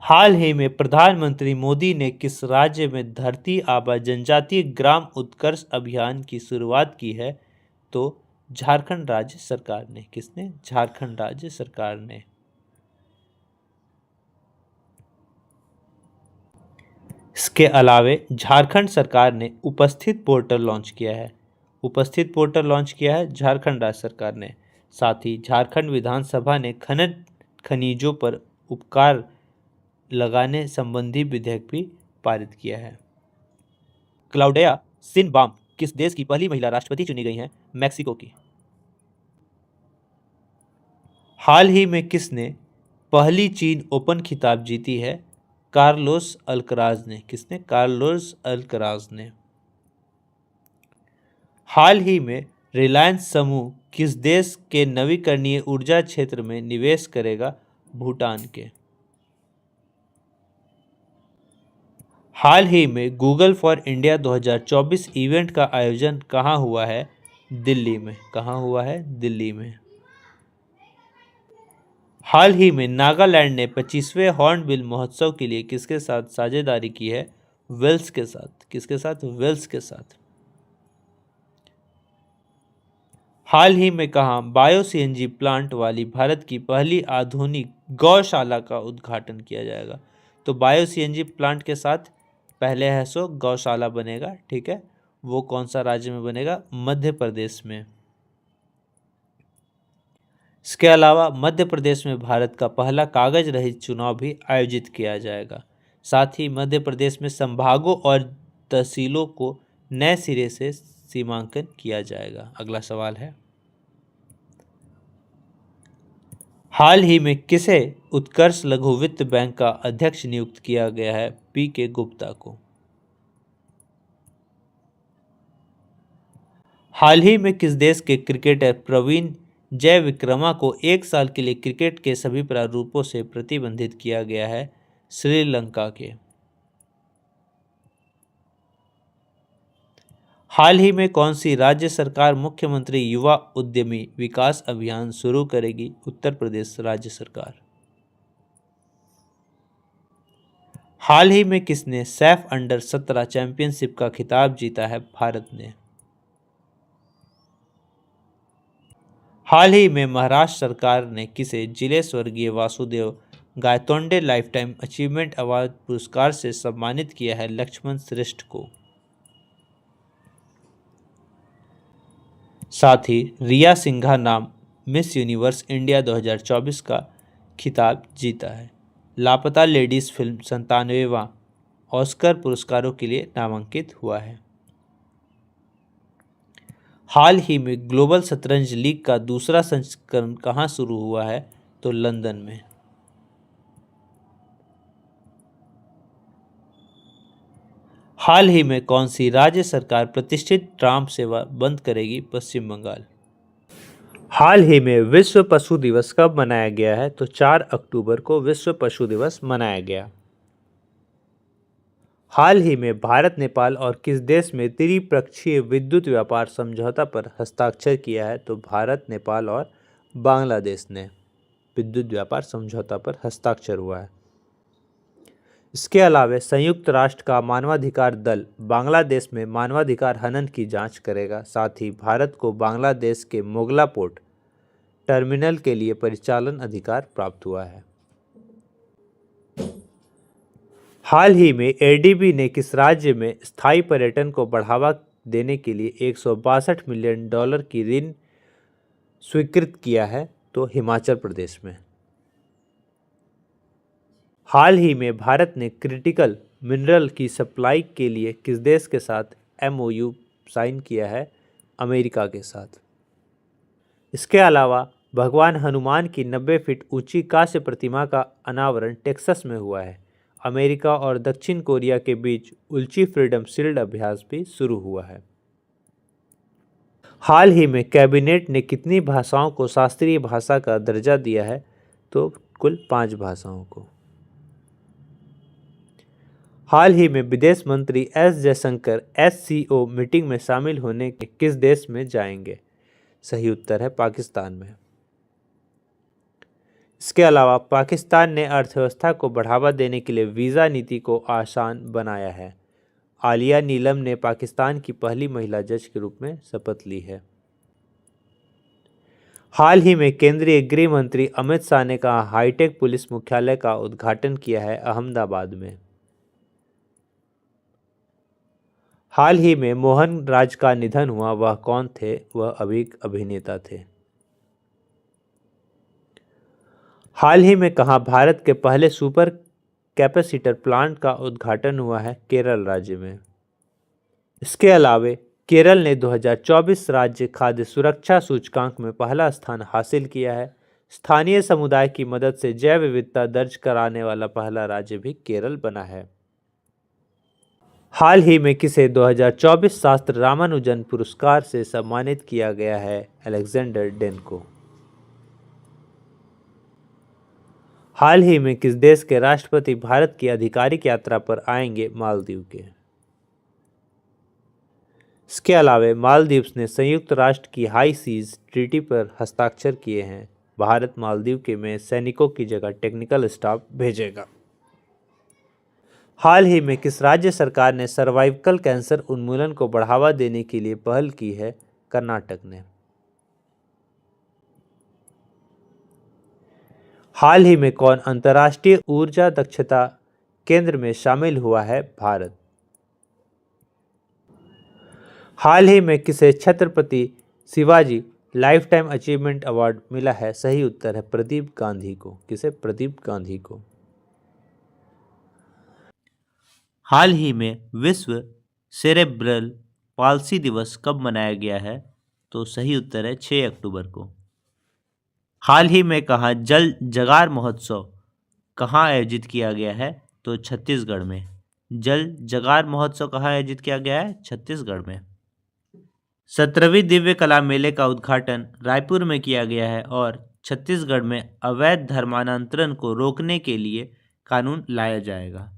Speaker 2: हाल ही में प्रधानमंत्री मोदी ने किस राज्य में धरती आबा जनजातीय ग्राम उत्कर्ष अभियान की शुरुआत की है? तो झारखंड राज्य सरकार ने। किसने? झारखंड राज्य सरकार ने। इसके अलावे झारखंड सरकार ने उपस्थित पोर्टल लॉन्च किया है। उपस्थित पोर्टल लॉन्च किया है झारखंड राज्य सरकार ने। साथ ही झारखंड विधानसभा ने खनिजों पर उपकार लगाने संबंधी विधेयक भी पारित किया है। क्लाउडिया शिनबाम किस देश की पहली महिला राष्ट्रपति चुनी गई हैं? मैक्सिको की। हाल ही में किसने पहली चीन ओपन खिताब जीती है? कार्लोस अल्कराज ने। किसने? कार्लोस अल्कराज ने। हाल ही में रिलायंस समूह किस देश के नवीकरणीय ऊर्जा क्षेत्र में निवेश करेगा? भूटान के। हाल ही में गूगल फॉर इंडिया 2024 इवेंट का आयोजन कहाँ हुआ है? दिल्ली में। कहाँ हुआ है? दिल्ली में। हाल ही में नागालैंड ने 25वें हॉर्नबिल महोत्सव के लिए किसके साथ साझेदारी की है? वेल्स के साथ। किसके साथ? वेल्स के साथ। हाल ही में कहाँ बायो सीएनजी प्लांट वाली भारत की पहली आधुनिक गौशाला का उद्घाटन किया जाएगा? तो बायो सीएनजी प्लांट के साथ पहले है सो गौशाला बनेगा, ठीक है। वो कौन सा राज्य में बनेगा? मध्य प्रदेश में। इसके अलावा मध्य प्रदेश में भारत का पहला कागज रहित चुनाव भी आयोजित किया जाएगा। साथ ही मध्य प्रदेश में संभागों और तहसीलों को नए सिरे से सीमांकन किया जाएगा। अगला सवाल है, हाल ही में किसे उत्कर्ष लघु वित्त बैंक का अध्यक्ष नियुक्त किया गया है? पी.के. गुप्ता को। हाल ही में किस देश के क्रिकेटर प्रवीण जयविक्रमा को 1 साल के लिए क्रिकेट के सभी प्रारूपों से प्रतिबंधित किया गया है? श्रीलंका के। हाल ही में कौन सी राज्य सरकार मुख्यमंत्री युवा उद्यमी विकास अभियान शुरू करेगी? उत्तर प्रदेश राज्य सरकार। हाल ही में किसने सैफ अंडर 17 चैंपियनशिप का खिताब जीता है? भारत ने। हाल ही में महाराष्ट्र सरकार ने किसे जिले स्वर्गीय Vasudev Gaitonde lifetime achievement award पुरस्कार से सम्मानित किया है? लक्ष्मण श्रेष्ठ को। साथ ही रिया सिंघा नाम मिस यूनिवर्स इंडिया 2024 का खिताब जीता है। लापता लेडीज फिल्म 97वां ऑस्कर पुरस्कारों के लिए नामांकित हुआ है। हाल ही में ग्लोबल शतरंज लीग का दूसरा संस्करण कहाँ शुरू हुआ है? तो लंदन में। हाल ही में कौन सी राज्य सरकार प्रतिष्ठित ट्राम सेवा बंद करेगी? पश्चिम बंगाल। हाल ही में विश्व पशु दिवस कब मनाया गया है? तो 4 अक्टूबर को विश्व पशु दिवस मनाया गया। हाल ही में भारत नेपाल और किस देश में त्रिपक्षीय विद्युत व्यापार समझौता पर हस्ताक्षर किया है? तो भारत नेपाल और बांग्लादेश ने विद्युत व्यापार समझौता पर हस्ताक्षर हुआ है। इसके अलावा संयुक्त राष्ट्र का मानवाधिकार दल बांग्लादेश में मानवाधिकार हनन की जांच करेगा। साथ ही भारत को बांग्लादेश के मोगला पोर्ट टर्मिनल के लिए परिचालन अधिकार प्राप्त हुआ है। हाल ही में एडीबी ने किस राज्य में स्थायी पर्यटन को बढ़ावा देने के लिए 162 मिलियन डॉलर की ऋण स्वीकृत किया है? तो हिमाचल प्रदेश में। हाल ही में भारत ने क्रिटिकल मिनरल की सप्लाई के लिए किस देश के साथ एमओयू साइन किया है? अमेरिका के साथ। इसके अलावा भगवान हनुमान की 90 फीट ऊंची कांस्य प्रतिमा का अनावरण टेक्सास में हुआ है। अमेरिका और दक्षिण कोरिया के बीच उल्ची फ्रीडम शील्ड अभ्यास भी शुरू हुआ है। हाल ही में कैबिनेट ने कितनी भाषाओं को शास्त्रीय भाषा का दर्जा दिया है? तो कुल 5 भाषाओं को। हाल ही में विदेश मंत्री एस जयशंकर एससीओ मीटिंग में शामिल होने के किस देश में जाएंगे? सही उत्तर है पाकिस्तान में। इसके अलावा पाकिस्तान ने अर्थव्यवस्था को बढ़ावा देने के लिए वीज़ा नीति को आसान बनाया है। आलिया नीलम ने पाकिस्तान की पहली महिला जज के रूप में शपथ ली है। हाल ही में केंद्रीय गृह मंत्री अमित शाह ने कहा हाईटेक पुलिस मुख्यालय का उद्घाटन किया है अहमदाबाद में। हाल ही में मोहन राज का निधन हुआ, वह कौन थे? वह अभिनेता थे। हाल ही में कहाँ भारत के पहले सुपर कैपेसिटर प्लांट का उद्घाटन हुआ है? केरल राज्य में। इसके अलावा केरल ने 2024 राज्य खाद्य सुरक्षा सूचकांक में पहला स्थान हासिल किया है। स्थानीय समुदाय की मदद से जैव विविधता दर्ज कराने वाला पहला राज्य भी केरल बना है। हाल ही में किसे 2024 शास्त्र रामानुजन पुरस्कार से सम्मानित किया गया है? अलेक्जेंडर डेन को। हाल ही में किस देश के राष्ट्रपति भारत की आधिकारिक यात्रा पर आएंगे? मालदीव के। इसके अलावा मालदीव्स ने संयुक्त राष्ट्र की हाई सीज ट्रीटी पर हस्ताक्षर किए हैं। भारत मालदीव के में सैनिकों की जगह टेक्निकल स्टाफ भेजेगा। हाल ही में किस राज्य सरकार ने सर्वाइकल कैंसर उन्मूलन को बढ़ावा देने के लिए पहल की है? कर्नाटक ने। हाल ही में कौन अंतर्राष्ट्रीय ऊर्जा दक्षता केंद्र में शामिल हुआ है? भारत। हाल ही में किसे Chhatrapati Shivaji life time achievement award मिला है? सही उत्तर है प्रदीप गांधी को। किसे? प्रदीप गांधी को।
Speaker 1: हाल ही में विश्व सेरेब्रल पाल्सी दिवस कब मनाया गया है? तो सही उत्तर है 6 अक्टूबर को। हाल ही में कहा जल जगार महोत्सव कहाँ आयोजित किया गया है? तो छत्तीसगढ़ में। जल जगार महोत्सव कहाँ आयोजित किया गया है? छत्तीसगढ़ में। 17वीं दिव्य कला मेले का उद्घाटन रायपुर में किया गया है और छत्तीसगढ़ में अवैध धर्मांतरण को रोकने के लिए कानून लाया जाएगा।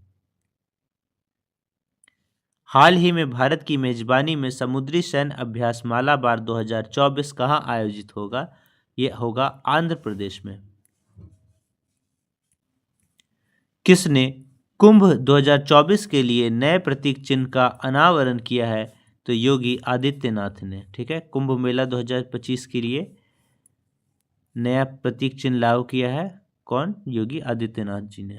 Speaker 1: हाल ही में भारत की मेजबानी में समुद्री सैन्य अभ्यास मालाबार 2024 कहाँ आयोजित होगा? ये होगा आंध्र प्रदेश में। किसने कुंभ 2024 के लिए नए प्रतीक चिन्ह का अनावरण किया है? तो योगी आदित्यनाथ ने। ठीक है, कुंभ मेला 2025 के लिए नया प्रतीक चिन्ह लागू किया है कौन? योगी आदित्यनाथ जी ने।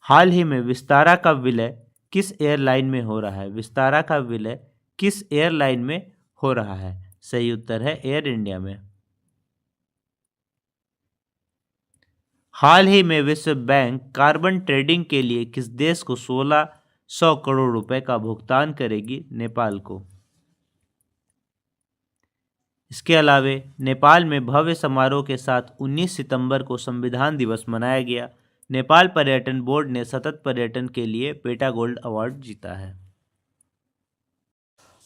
Speaker 1: हाल ही में विस्तारा का विलय किस एयरलाइन में हो रहा है? विस्तारा का विलय किस एयरलाइन में हो रहा है? सही उत्तर है एयर इंडिया में। हाल ही में विश्व बैंक कार्बन ट्रेडिंग के लिए किस देश को 1600 करोड़ रुपए का भुगतान करेगी? नेपाल को। इसके अलावे नेपाल में भव्य समारोह के साथ 19 सितंबर को संविधान दिवस मनाया गया। नेपाल पर्यटन बोर्ड ने सतत पर्यटन के लिए पेटा गोल्ड अवार्ड जीता है।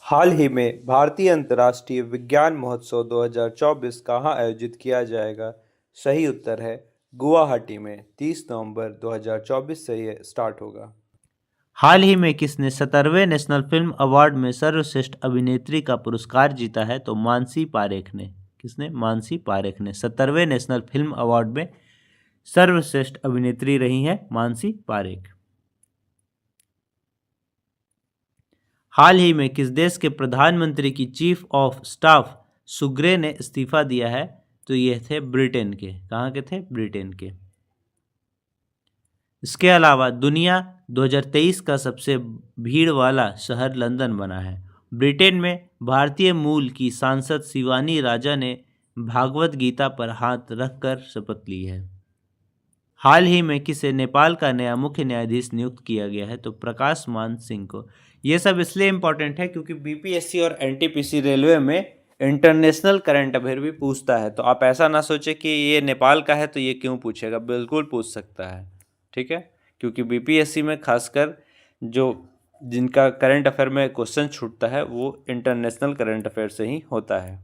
Speaker 3: हाल ही में भारतीय अंतर्राष्ट्रीय विज्ञान महोत्सव 2024 कहाँ आयोजित किया जाएगा? सही उत्तर है गुवाहाटी में। 30 नवंबर 2024 से ये स्टार्ट होगा।
Speaker 1: हाल ही में किसने 17वें नेशनल फिल्म अवार्ड में सर्वश्रेष्ठ अभिनेत्री का पुरस्कार जीता है? तो मानसी पारेख ने। किसने? मानसी पारेख ने 17वें नेशनल फिल्म अवार्ड में सर्वश्रेष्ठ अभिनेत्री रही हैं मानसी पारेख। हाल ही में किस देश के प्रधानमंत्री की चीफ ऑफ स्टाफ सुग्रे ने इस्तीफा दिया है? तो ये थे ब्रिटेन के। कहाँ के थे? ब्रिटेन के। इसके अलावा दुनिया 2023 का सबसे भीड़ वाला शहर लंदन बना है। ब्रिटेन में भारतीय मूल की सांसद शिवानी राजा ने भागवत गीता पर हाथ रखकर शपथ ली है। हाल ही में किसे नेपाल का नया मुख्य न्यायाधीश नियुक्त किया गया है? तो प्रकाश मान सिंह को। ये सब इसलिए इम्पोर्टेंट है क्योंकि बीपीएससी और एनटीपीसी रेलवे में इंटरनेशनल करंट अफेयर भी पूछता है। तो आप ऐसा ना सोचे कि ये नेपाल का है तो ये क्यों पूछेगा, बिल्कुल पूछ सकता है। ठीक है, क्योंकि बीपीएससी में खासकर जो जिनका करंट अफेयर में क्वेश्चन छूटता है वो इंटरनेशनल करंट अफेयर से ही होता है।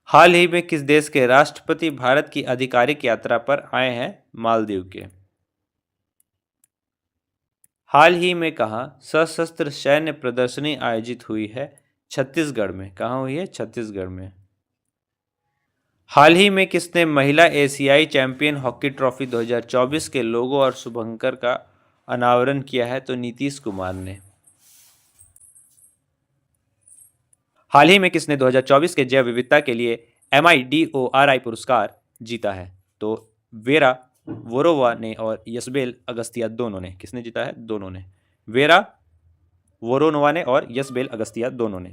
Speaker 1: हाल ही में किस देश के राष्ट्रपति भारत की आधिकारिक यात्रा पर आए हैं? मालदीव के। हाल ही में कहा सशस्त्र सैन्य प्रदर्शनी आयोजित हुई है? छत्तीसगढ़ में। कहाँ हुई है? छत्तीसगढ़ में। हाल ही में किसने महिला एशियाई चैंपियन हॉकी ट्रॉफी 2024 के लोगो और शुभंकर का अनावरण किया है? तो नीतीश कुमार ने। हाल ही में किसने 2024 के जैव विविधता के लिए MIDORI पुरस्कार जीता है? तो वेरा वोरोवा ने और यसबेल अगस्तिया दोनों ने। किसने जीता है? दोनों ने। वेरा वोरोनोवा ने और यसबेल अगस्तिया दोनों ने।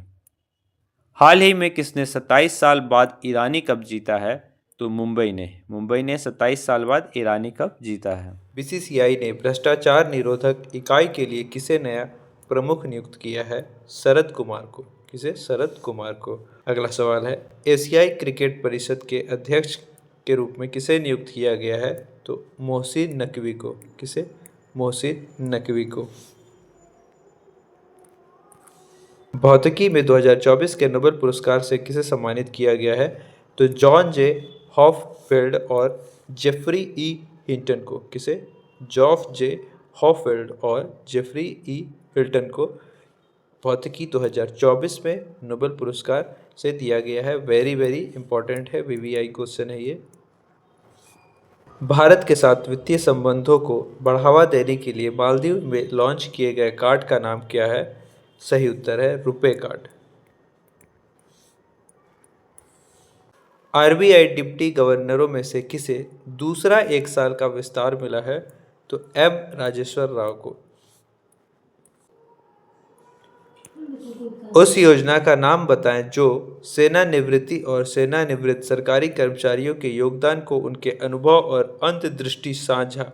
Speaker 1: हाल ही में किसने 27 साल बाद ईरानी कप जीता है? तो मुंबई ने। मुंबई ने 27 साल बाद ईरानी कप जीता है।
Speaker 3: बीसीसीआई ने भ्रष्टाचार निरोधक इकाई के लिए किसे नया प्रमुख नियुक्त किया है? शरद कुमार को। किसे? शरद कुमार को। अगला सवाल है एशियाई क्रिकेट परिषद के अध्यक्ष के रूप में किसे नियुक्त किया गया है? तो मोहसिन नकवी को। किसे? मोहसिन नकवी को। भौतिकी में 2024 के नोबेल पुरस्कार से किसे सम्मानित किया गया है? तो जॉन जे हॉफफील्ड और जेफरी ई हिल्टन को। किसे? जॉफ जे हॉफफील्ड और जेफरी ई हिल्टन को भौतिकी 2024 में नोबेल पुरस्कार से दिया गया है। वेरी वेरी इंपॉर्टेंट है, वीवीआई क्वेश्चन है ये। भारत के साथ वित्तीय संबंधों को बढ़ावा देने के लिए मालदीव में लॉन्च किए गए कार्ड का नाम क्या है? सही उत्तर है रुपे कार्ड। आरबीआई डिप्टी गवर्नरों में से किसे दूसरा 1 साल का विस्तार मिला है? तो एम राजेश्वर राव को। उस योजना का नाम बताएं जो सेवानिवृत्ति और सेवानिवृत्त सरकारी कर्मचारियों के योगदान को उनके अनुभव और अंतर्दृष्टि साझा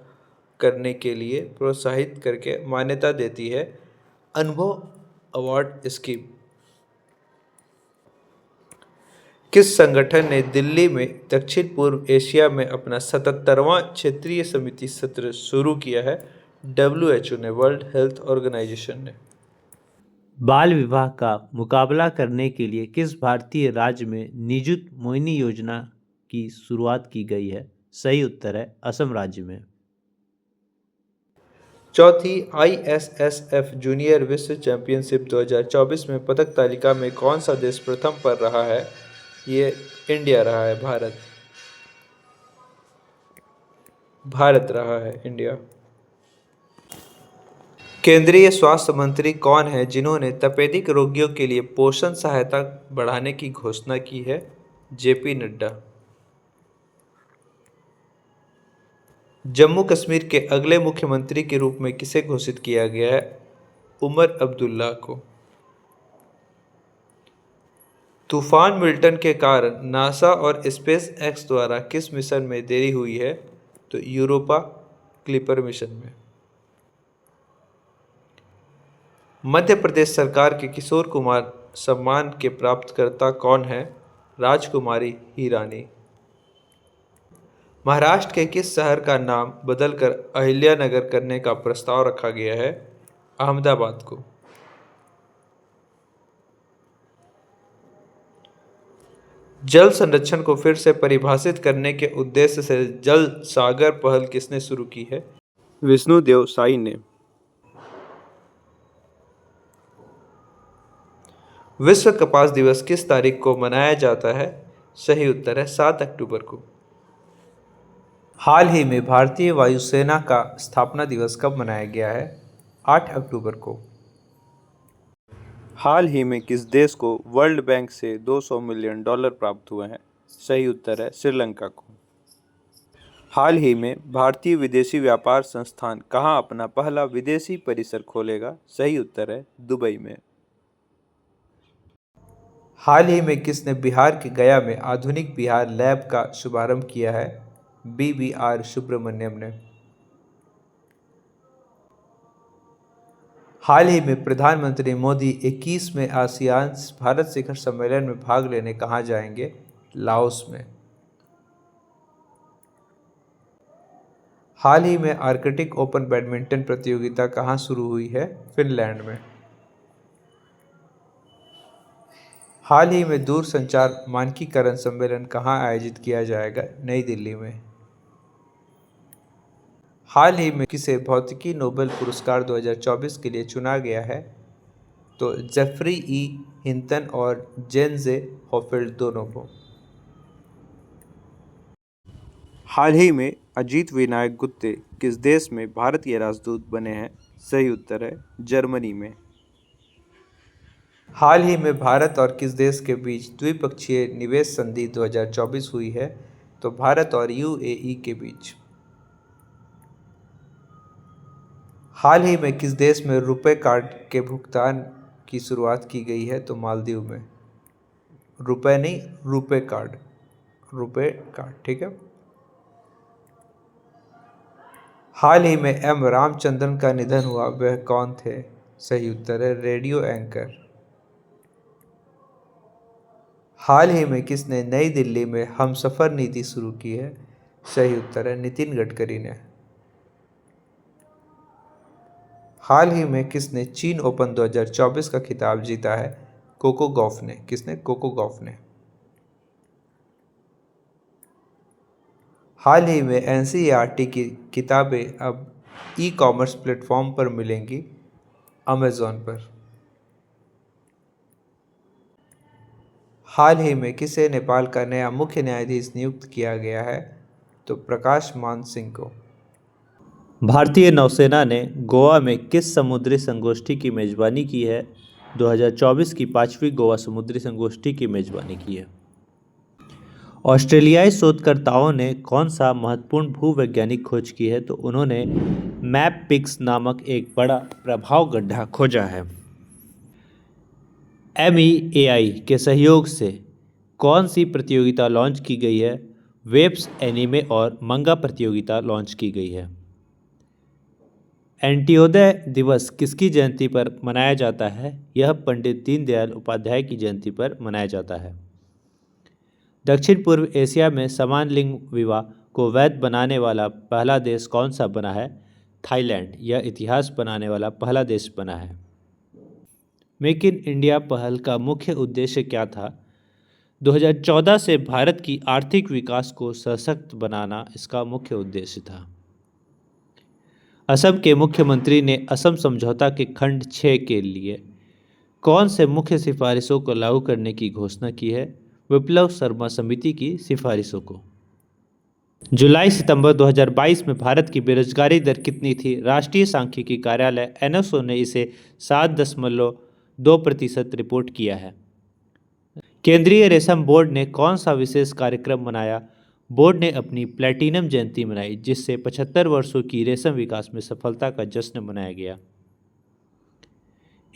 Speaker 3: करने के लिए प्रोत्साहित करके मान्यता देती है। अनुभव अवार्ड स्कीम। किस संगठन ने दिल्ली में दक्षिण पूर्व एशिया में अपना 77वां क्षेत्रीय समिति सत्र शुरू किया है? WHO ने, वर्ल्ड हेल्थ ऑर्गेनाइजेशन ने।
Speaker 2: बाल विवाह का मुकाबला करने के लिए किस भारतीय राज्य में निजुत मोहिनी योजना की शुरुआत की गई है? सही उत्तर है असम राज्य में।
Speaker 3: चौथी ISSF जूनियर विश्व चैंपियनशिप 2024 में पदक तालिका में कौन सा देश प्रथम पर रहा है? ये इंडिया रहा है, भारत रहा है, इंडिया। केंद्रीय स्वास्थ्य मंत्री कौन है जिन्होंने तपेदिक रोगियों के लिए पोषण सहायता बढ़ाने की घोषणा की है? JP नड्डा। जम्मू कश्मीर के अगले मुख्यमंत्री के रूप में किसे घोषित किया गया है? उमर अब्दुल्ला को। तूफान मिल्टन के कारण नासा और स्पेस एक्स द्वारा किस मिशन में देरी हुई है? तो यूरोपा क्लिपर मिशन में। मध्य प्रदेश सरकार के किशोर कुमार सम्मान के प्राप्तकर्ता कौन है? राजकुमारी हिरानी। महाराष्ट्र के किस शहर का नाम बदलकर अहिल्यानगर करने का प्रस्ताव रखा गया है? अहमदाबाद को। जल संरक्षण को फिर से परिभाषित करने के उद्देश्य से जल सागर पहल किसने शुरू की है? विष्णुदेव साई ने। विश्व कपास दिवस किस तारीख को मनाया जाता है? सही उत्तर है 7 अक्टूबर को। हाल ही में भारतीय वायुसेना का स्थापना दिवस कब मनाया गया है? 8 अक्टूबर को। हाल ही में किस देश को वर्ल्ड बैंक से $200 मिलियन प्राप्त हुए हैं? सही उत्तर है श्रीलंका को। हाल ही में भारतीय विदेशी व्यापार संस्थान कहाँ अपना पहला विदेशी परिसर खोलेगा? सही उत्तर है दुबई में। हाल ही में किसने बिहार के गया में आधुनिक बिहार लैब का शुभारंभ किया है? BBR सुब्रमण्यम ने। हाल ही में प्रधानमंत्री मोदी 21वें आसियान भारत शिखर सम्मेलन में भाग लेने कहाँ जाएंगे? लाओस में। हाल ही में आर्कटिक ओपन बैडमिंटन प्रतियोगिता कहाँ शुरू हुई है? फिनलैंड में। हाल ही में दूरसंचार मानकीकरण सम्मेलन कहाँ आयोजित किया जाएगा? नई दिल्ली में। हाल ही में किसे भौतिकी नोबेल पुरस्कार 2024 के लिए चुना गया है? तो जेफरी ई हिंटन और जेन जे हॉफील्ड दोनों को। हाल ही में अजीत विनायक गुप्ते किस देश में भारत के राजदूत बने हैं? सही उत्तर है जर्मनी में। हाल ही में भारत और किस देश के बीच द्विपक्षीय निवेश संधि 2024 हुई है? तो भारत और UAE के बीच। हाल ही में किस देश में रुपए कार्ड के भुगतान की शुरुआत की गई है? तो मालदीव में। रुपए नहीं, रुपए कार्ड, ठीक है। हाल ही में M रामचंद्रन का निधन हुआ, वह कौन थे? सही उत्तर है रेडियो एंकर। हाल ही में किसने नई दिल्ली में हमसफर नीति शुरू की है? सही उत्तर है नितिन गडकरी ने। हाल ही में किसने चीन ओपन 2024 का खिताब जीता है? कोको गॉफ ने। किसने? कोको गॉफ ने। हाल ही में NCERT की किताबें अब ई-कॉमर्स प्लेटफॉर्म पर मिलेंगी, अमेज़ॉन पर। हाल ही में किसे नेपाल का नया मुख्य न्यायाधीश नियुक्त किया गया है? तो प्रकाश मान सिंह को।
Speaker 2: भारतीय नौसेना ने गोवा में किस समुद्री संगोष्ठी की मेजबानी की है? 2024 की 5वीं गोवा समुद्री संगोष्ठी की मेजबानी की है। ऑस्ट्रेलियाई शोधकर्ताओं ने कौन सा महत्वपूर्ण भूवैज्ञानिक खोज की है? तो उन्होंने मैपपिक्स नामक एक बड़ा प्रभाव गड्ढा खोजा है। MEAI के सहयोग से कौन सी प्रतियोगिता लॉन्च की गई है? वेब्स एनीमे और मंगा प्रतियोगिता लॉन्च की गई है। अंत्योदय दिवस किसकी जयंती पर मनाया जाता है? यह पंडित दीनदयाल उपाध्याय की जयंती पर मनाया जाता है। दक्षिण पूर्व एशिया में समान लिंग विवाह को वैध बनाने वाला पहला देश कौन सा बना है? थाईलैंड। यह इतिहास बनाने वाला पहला देश बना है। मेक इन इंडिया पहल का मुख्य उद्देश्य क्या था? 2014 से भारत की आर्थिक विकास को सशक्त बनाना इसका मुख्य उद्देश्य था। असम के मुख्यमंत्री ने असम समझौता के खंड 6 के लिए कौन से मुख्य सिफारिशों को लागू करने की घोषणा की है? विप्लव शर्मा समिति की सिफारिशों को। जुलाई सितंबर 2022 में भारत की बेरोजगारी दर कितनी थी? राष्ट्रीय सांख्यिकी कार्यालय NSO ने इसे 7.2% रिपोर्ट किया है। केंद्रीय रेशम बोर्ड ने कौन सा विशेष कार्यक्रम मनाया? बोर्ड ने अपनी प्लैटिनम जयंती मनाई, जिससे 75 वर्षों की रेशम विकास में सफलता का जश्न मनाया गया।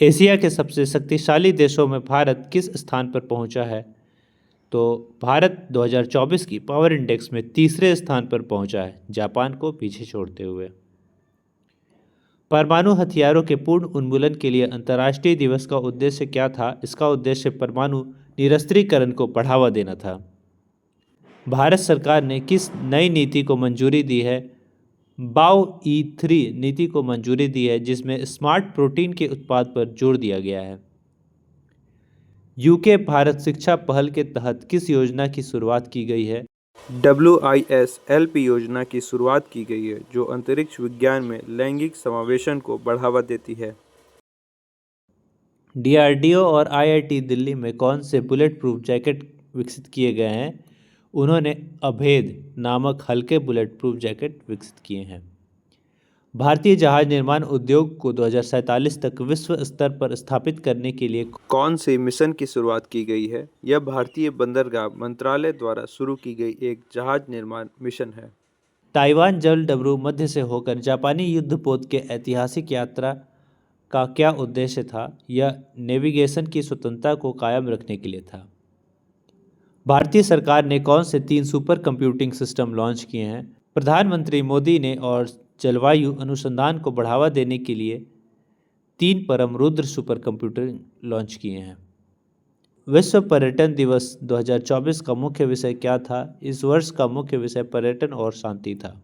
Speaker 2: एशिया के सबसे शक्तिशाली देशों में भारत किस स्थान पर पहुंचा है? तो भारत 2024 की पावर इंडेक्स में तीसरे स्थान पर पहुंचा है, जापान को पीछे छोड़ते हुए। परमाणु हथियारों के पूर्ण उन्मूलन के लिए अंतर्राष्ट्रीय दिवस का उद्देश्य क्या था? इसका उद्देश्य परमाणु निरस्त्रीकरण को बढ़ावा देना था। भारत सरकार ने किस नई नीति को मंजूरी दी है? BioE3 नीति को मंजूरी दी है, जिसमें स्मार्ट प्रोटीन के उत्पाद पर जोर दिया गया है। UK भारत शिक्षा पहल के तहत किस योजना की शुरुआत की गई है?
Speaker 3: WISLP योजना की शुरुआत की गई है, जो अंतरिक्ष विज्ञान में लैंगिक समावेशन को बढ़ावा देती है।
Speaker 2: DRDO और IIT दिल्ली में कौन से बुलेट प्रूफ जैकेट विकसित किए गए हैं? उन्होंने अभेद नामक हल्के बुलेट प्रूफ जैकेट विकसित किए हैं। भारतीय जहाज निर्माण उद्योग को 2047 तक विश्व स्तर पर स्थापित करने के लिए
Speaker 3: कौन से मिशन की शुरुआत की गई है? यह भारतीय बंदरगाह मंत्रालय द्वारा शुरू की गई एक जहाज निर्माण मिशन है।
Speaker 2: ताइवान जल डमरू मध्य से होकर जापानी युद्धपोत के ऐतिहासिक यात्रा का क्या उद्देश्य था? यह नेविगेशन की स्वतंत्रता को कायम रखने के लिए था। भारतीय सरकार ने कौन से 3 सुपर कंप्यूटिंग सिस्टम लॉन्च किए हैं? प्रधानमंत्री मोदी ने और जलवायु अनुसंधान को बढ़ावा देने के लिए 3 परम रुद्र सुपर कंप्यूटर लॉन्च किए हैं। विश्व पर्यटन दिवस 2024 का मुख्य विषय क्या था? इस वर्ष का मुख्य विषय पर्यटन और शांति था।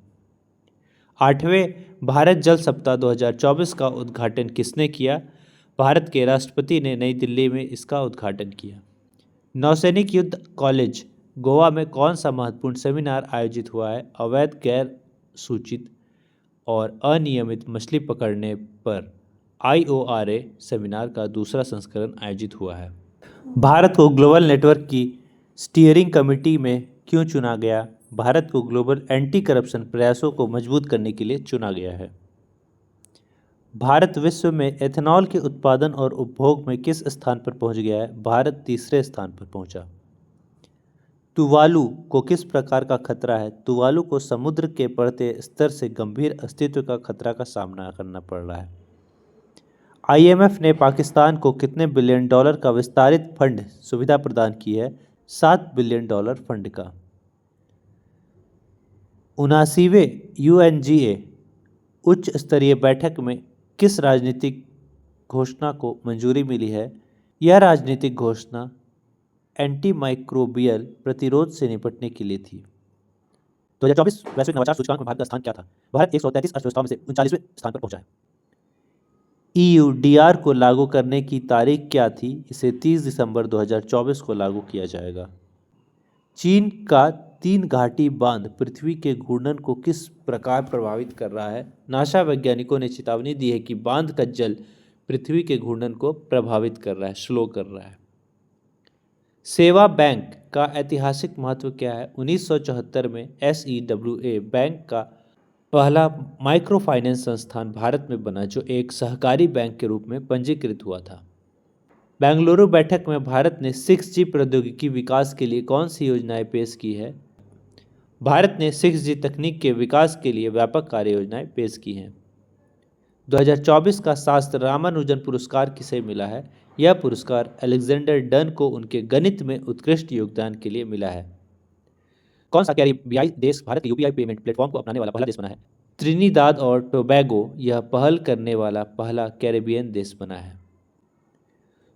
Speaker 2: 8वें भारत जल सप्ताह 2024 का उद्घाटन किसने किया? भारत के राष्ट्रपति ने नई दिल्ली में इसका उद्घाटन किया। नौसैनिक युद्ध कॉलेज गोवा में कौन सा महत्वपूर्ण सेमिनार आयोजित हुआ है? अवैध, गैर सूचित और अनियमित मछली पकड़ने पर IORA सेमिनार का दूसरा संस्करण आयोजित हुआ है। भारत को ग्लोबल नेटवर्क की स्टीयरिंग कमेटी में क्यों चुना गया? भारत को ग्लोबल एंटी करप्शन प्रयासों को मजबूत करने के लिए चुना गया है। भारत विश्व में एथेनॉल के उत्पादन और उपभोग में किस स्थान पर पहुंच गया है? भारत तीसरे स्थान पर पहुंचा। तुवालू को किस प्रकार का खतरा है? तुवालू को समुद्र के बढ़ते स्तर से गंभीर अस्तित्व का खतरा का सामना करना पड़ रहा है। IMF ने पाकिस्तान को कितने बिलियन डॉलर का विस्तारित फंड सुविधा प्रदान की है? $7 बिलियन फंड का। 79वें UNGA उच्च स्तरीय बैठक में किस राजनीतिक घोषणा को मंजूरी मिली है? यह राजनीतिक घोषणा एंटीमाइक्रोबियल प्रतिरोध से निपटने के लिए थी। 2024 वैश्विक नवाचार सूचकांक में भारत का स्थान क्या था? भारत 133 अर्थव्यवस्थाओं में से 39वें स्थान पर पहुंचा है। EUDR को लागू करने की तारीख क्या थी? इसे 30 दिसंबर 2024 को लागू किया जाएगा। चीन का 3 घाटी बांध पृथ्वी के घूर्णन को किस प्रकार प्रभावित कर रहा है? नासा वैज्ञानिकों ने चेतावनी दी है कि बांध का जल पृथ्वी के घूर्णन को प्रभावित कर रहा है, स्लो कर रहा है। सेवा बैंक का ऐतिहासिक महत्व क्या है? 1974 में SEWA बैंक का पहला माइक्रो फाइनेंस संस्थान भारत में बना, जो एक सहकारी बैंक के रूप में पंजीकृत हुआ था। बेंगलुरु बैठक में भारत ने 6G प्रौद्योगिकी विकास के लिए कौन सी योजनाएं पेश की है? भारत ने 6G तकनीक के विकास के लिए व्यापक कार्य योजनाएं पेश की हैं। 2024 का शास्त्र रामानुजन पुरस्कार किसे मिला है? यह पुरस्कार अलेक्जेंडर डन को उनके गणित में उत्कृष्ट योगदान के लिए मिला है। कौन सा कैरिबियाई देश भारत के यूपीआई पेमेंट प्लेटफॉर्म को अपनाने वाला पहला देश बना है? त्रिनिदाद और टोबैगो यह पहल करने वाला पहला कैरिबियन देश बना है।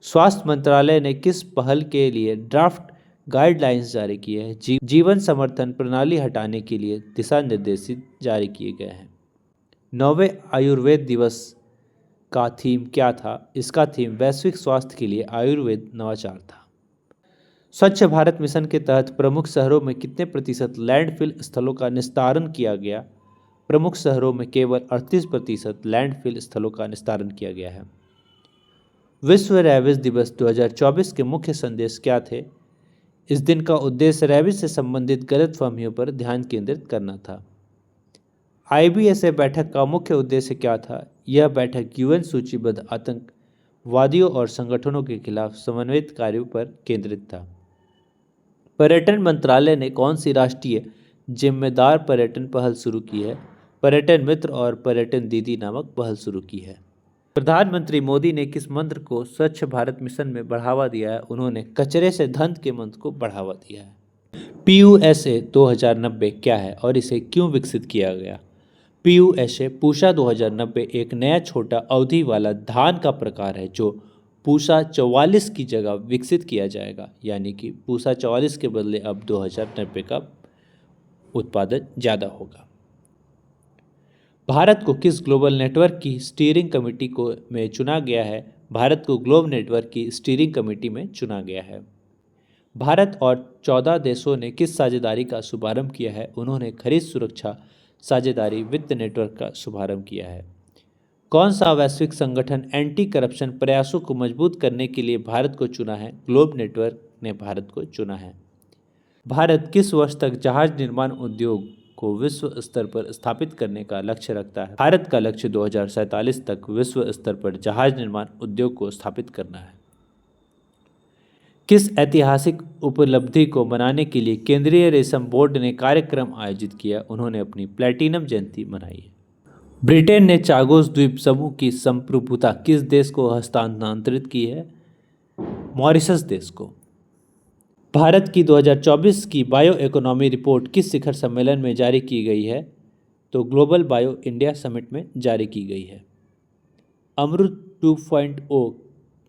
Speaker 2: स्वास्थ्य मंत्रालय ने किस पहल के लिए ड्राफ्ट गाइडलाइंस जारी की है? जीवन समर्थन प्रणाली हटाने के लिए दिशा निर्देशित जारी किए गए हैं। 9वें आयुर्वेद दिवस का थीम क्या था? इसका थीम वैश्विक स्वास्थ्य के लिए आयुर्वेद नवाचार था। स्वच्छ भारत मिशन के तहत प्रमुख शहरों में कितने प्रतिशत लैंडफिल स्थलों का निस्तारण किया गया? प्रमुख शहरों में केवल 38% लैंडफिल स्थलों का निस्तारण किया गया है। विश्व रेबीज दिवस 2024 के मुख्य संदेश क्या थे? इस दिन का उद्देश्य रेबीज से संबंधित गलतफहमियों पर ध्यान केंद्रित करना था। IBSA बैठक का मुख्य उद्देश्य क्या था? यह बैठक UN सूचीबद्ध आतंकवादियों और संगठनों के खिलाफ समन्वित कार्यों पर केंद्रित था। पर्यटन मंत्रालय ने कौन सी राष्ट्रीय जिम्मेदार पर्यटन पहल शुरू की है? पर्यटन मित्र और पर्यटन दीदी नामक पहल शुरू की है। प्रधानमंत्री मोदी ने किस मंत्र को स्वच्छ भारत मिशन में बढ़ावा दिया है? उन्होंने कचरे से धन के मंत्र को बढ़ावा दिया है। PUSA 2090 क्या है और इसे क्यों विकसित किया गया? PUSA पूषा 2090 एक नया छोटा अवधि वाला धान का प्रकार है जो पूषा 44 की जगह विकसित किया जाएगा, यानी कि पूषा 44 के बदले अब 2090 का उत्पादन ज़्यादा होगा। भारत को किस ग्लोबल नेटवर्क की स्टीयरिंग कमेटी में चुना गया है? भारत को ग्लोब नेटवर्क की स्टीयरिंग कमेटी में चुना गया है। भारत और 14 देशों ने किस साझेदारी का शुभारंभ किया है? उन्होंने खरीद सुरक्षा साझेदारी वित्त नेटवर्क का शुभारंभ किया है। कौन सा वैश्विक संगठन एंटी करप्शन प्रयासों को मजबूत करने के लिए भारत को चुना है? ग्लोब नेटवर्क ने भारत को चुना है। भारत किस वर्ष तक जहाज निर्माण उद्योग को विश्व स्तर पर स्थापित करने का लक्ष्य रखता है? भारत का लक्ष्य 2047 तक विश्व स्तर पर जहाज निर्माण उद्योग को स्थापित करना है। किस ऐतिहासिक उपलब्धि को मनाने के लिए केंद्रीय रेशम बोर्ड ने कार्यक्रम आयोजित किया? उन्होंने अपनी प्लैटिनम जयंती मनाई है। ब्रिटेन ने चागोस द्वीप समूह की संप्रभुता किस देश को हस्तांतरित की है? मॉरिशस देश को। भारत की 2024 की बायो इकोनॉमी रिपोर्ट किस शिखर सम्मेलन में जारी की गई है? तो ग्लोबल बायो इंडिया समिट में जारी की गई है। अमृत 2.0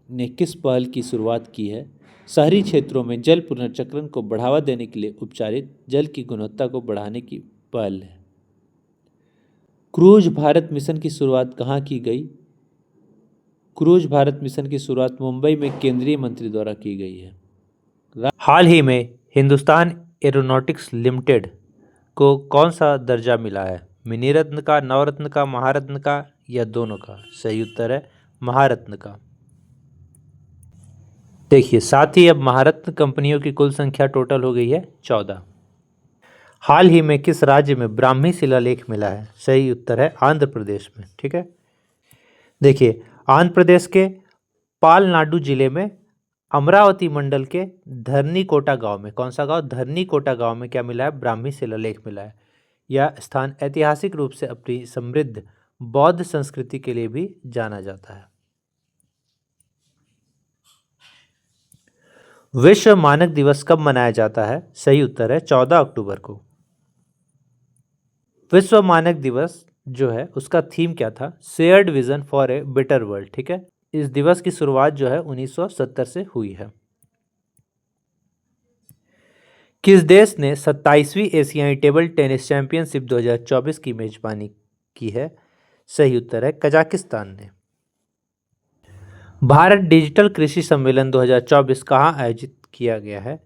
Speaker 2: ने किस पहल की शुरुआत की है? शहरी क्षेत्रों में जल पुनर्चक्रण को बढ़ावा देने के लिए उपचारित जल की गुणवत्ता को बढ़ाने की पहल है। क्रूज भारत मिशन की शुरुआत कहाँ की गई? क्रूज भारत मिशन की शुरुआत मुंबई में केंद्रीय मंत्री द्वारा की गई है। हाल ही में हिंदुस्तान एरोनॉटिक्स लिमिटेड को कौन सा दर्जा मिला है? मिनी रत्न का, नवरत्न का, महारत्न का या दोनों का? सही उत्तर है महारत्न का। देखिए, साथ ही अब महारत्न कंपनियों की कुल संख्या टोटल हो गई है 14। हाल ही में किस राज्य में ब्राह्मी शिलालेख मिला है? सही उत्तर है आंध्र प्रदेश में। ठीक है, देखिए आंध्र प्रदेश के पालनाडु जिले में अमरावती मंडल के धरनीकोटा गांव में, कौन सा गांव? धरनीकोटा गांव में क्या मिला है? ब्राह्मी शिलालेख मिला है। यह स्थान ऐतिहासिक रूप से अपनी समृद्ध बौद्ध संस्कृति के लिए भी जाना जाता है। विश्व मानक दिवस कब मनाया जाता है? सही उत्तर है 14 अक्टूबर को। विश्व मानक दिवस जो है उसका थीम क्या था? Shared vision for a better world. ठीक है, इस दिवस की शुरुआत जो है 1970 से हुई है। किस देश ने 27वीं एशियाई टेबल टेनिस चैंपियनशिप 2024 की मेजबानी की है? सही उत्तर है कजाकिस्तान ने। भारत डिजिटल कृषि सम्मेलन 2024 कहाँ आयोजित किया गया है?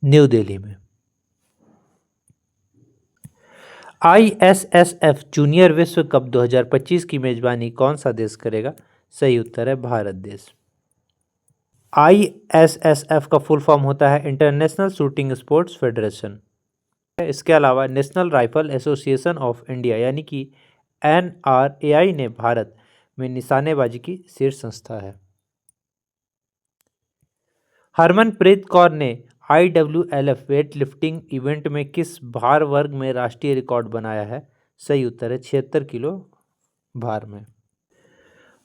Speaker 2: न्यू दिल्ली में। ISSF जूनियर विश्व कप 2025 की मेजबानी कौन सा देश करेगा? सही उत्तर है भारत देश। ISSF का फुल फॉर्म होता है इंटरनेशनल शूटिंग स्पोर्ट्स फेडरेशन। इसके अलावा national rifle association of India यानी कि NRAI ने भारत में निशानेबाजी की शीर्ष संस्था है। हरमनप्रीत कौर ने IWLF वेट लिफ्टिंग इवेंट में किस भार वर्ग में राष्ट्रीय रिकॉर्ड बनाया है? सही उत्तर है 76 किलो भार में।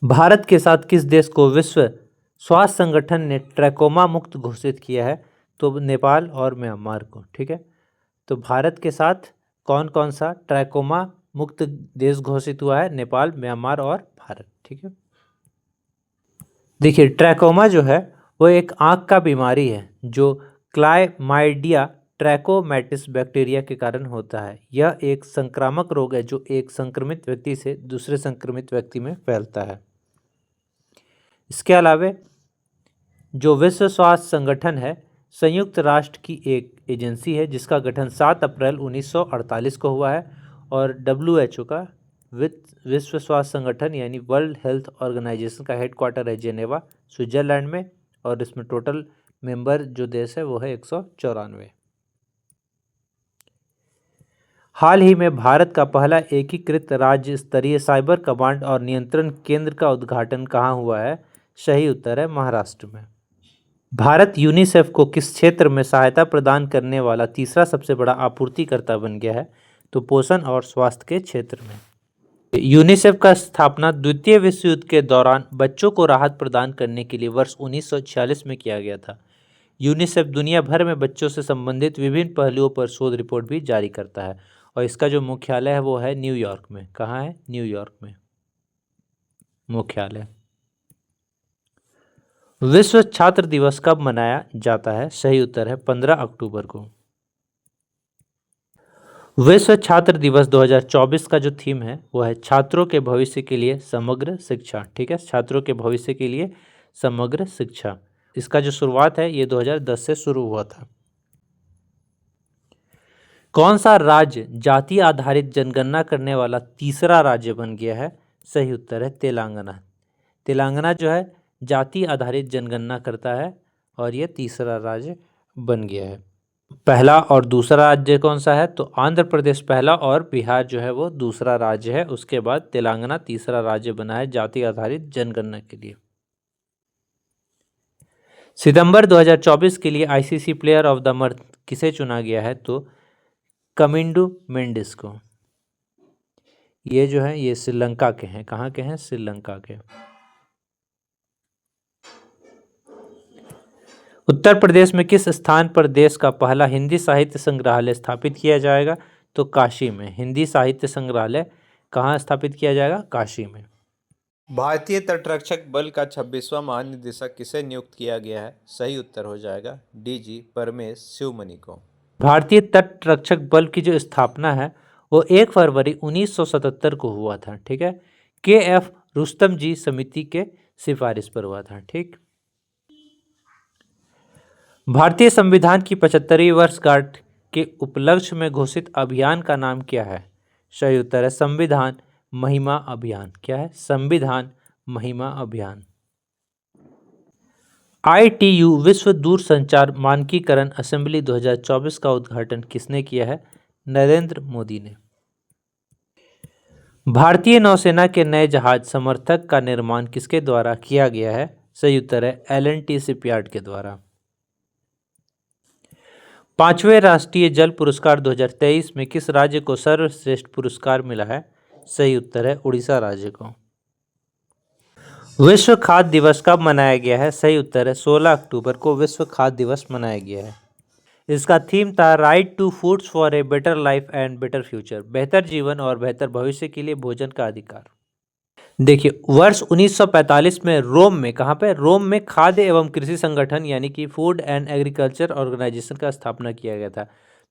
Speaker 2: भारत के साथ किस देश को विश्व स्वास्थ्य संगठन ने ट्रैकोमा मुक्त घोषित किया है? तो नेपाल और म्यांमार को। ठीक है, तो भारत के साथ कौन कौन सा ट्रैकोमा मुक्त देश घोषित हुआ है? नेपाल, म्यांमार और भारत। ठीक है, देखिए ट्रैकोमा जो है वो एक आँख का बीमारी है जो क्लाइमाइडिया ट्रैकोमैटिस बैक्टीरिया के कारण होता है। यह एक संक्रामक रोग है जो एक संक्रमित व्यक्ति से दूसरे संक्रमित व्यक्ति में फैलता है। इसके अलावा जो विश्व स्वास्थ्य संगठन है संयुक्त राष्ट्र की एक एजेंसी है जिसका गठन 7 अप्रैल 1948 को हुआ है और WHO का विश्व स्वास्थ्य संगठन यानी वर्ल्ड हेल्थ ऑर्गेनाइजेशन का हेडक्वार्टर है जेनेवा, स्विट्जरलैंड में, और इसमें टोटल मेंबर जो देश है वो है 194। हाल ही में भारत का पहला एकीकृत राज्य स्तरीय साइबर कमांड और नियंत्रण केंद्र का उद्घाटन कहाँ हुआ है? सही उत्तर है महाराष्ट्र में। भारत यूनिसेफ को किस क्षेत्र में सहायता प्रदान करने वाला तीसरा सबसे बड़ा आपूर्तिकर्ता बन गया है? तो पोषण और स्वास्थ्य के क्षेत्र में। यूनिसेफ का स्थापना द्वितीय विश्व युद्ध के दौरान बच्चों को राहत प्रदान करने के लिए वर्ष 1946 में किया गया था। यूनिसेफ दुनिया भर में बच्चों से संबंधित विभिन्न पहलुओं पर शोध रिपोर्ट भी जारी करता है और इसका जो मुख्यालय है वो है न्यूयॉर्क में। कहाँ है? न्यूयॉर्क में मुख्यालय। विश्व छात्र दिवस कब मनाया जाता है? सही उत्तर है 15 अक्टूबर को। विश्व छात्र दिवस 2024 का जो थीम है वो है छात्रों के भविष्य के लिए समग्र शिक्षा। ठीक है, छात्रों के भविष्य के लिए समग्र शिक्षा। इसका जो शुरुआत है ये 2010 से शुरू हुआ था। कौन सा राज्य जाति आधारित जनगणना करने वाला तीसरा राज्य बन गया है? सही उत्तर है तेलंगाना। तेलंगाना जो है जाति आधारित जनगणना करता है और ये तीसरा राज्य बन गया है। पहला और दूसरा राज्य कौन सा है? तो आंध्र प्रदेश पहला और बिहार जो है वो दूसरा राज्य है। उसके बाद तेलंगाना तीसरा राज्य बना है जाति आधारित जनगणना के लिए। सितंबर 2024 के लिए ICC player of the month किसे चुना गया है? तो कमिंडू मेंडिस को। ये जो है ये श्रीलंका के हैं। कहाँ के हैं? श्रीलंका के। उत्तर प्रदेश में किस स्थान पर देश का पहला हिंदी साहित्य संग्रहालय स्थापित किया जाएगा? तो काशी में। हिंदी साहित्य संग्रहालय कहाँ स्थापित किया जाएगा? काशी में।
Speaker 3: भारतीय तटरक्षक बल का 26वां महानिदेशक किसे नियुक्त किया गया है? सही उत्तर हो जाएगा DG परमेश शिवमणि को।
Speaker 2: भारतीय तटरक्षक बल की जो स्थापना है वो 1 फरवरी 1977 को हुआ था। ठीक है, KF रुस्तम जी समिति के सिफारिश पर हुआ था। ठीक, भारतीय संविधान की 75वीं वर्षगांठ के उपलक्ष्य में घोषित अभियान का नाम क्या है? सही उत्तर है संविधान महिमा अभियान। क्या है? संविधान महिमा अभियान। ITU विश्व दूरसंचार मानकीकरण असेंबली 2024 का उद्घाटन किसने किया है? नरेंद्र मोदी ने। भारतीय नौसेना के नए जहाज समर्थक का निर्माण किसके द्वारा किया गया है? सही उत्तर है L&T शिपयार्ड के द्वारा। 5वें राष्ट्रीय जल पुरस्कार 2023 में किस राज्य को सर्वश्रेष्ठ पुरस्कार मिला है? सही उत्तर है उड़ीसा राज्य को। विश्व खाद्य दिवस कब मनाया गया है? सही उत्तर है 16 अक्टूबर को विश्व खाद्य दिवस मनाया गया है। इसका थीम था right to foods for a better life and better future. बेहतर जीवन और बेहतर भविष्य के लिए भोजन का अधिकार। देखिए वर्ष 1945 में रोम में, कहाँ पे? रोम में खाद्य एवं कृषि संगठन यानी कि फूड एंड एग्रीकल्चर ऑर्गेनाइजेशन का स्थापना किया गया था।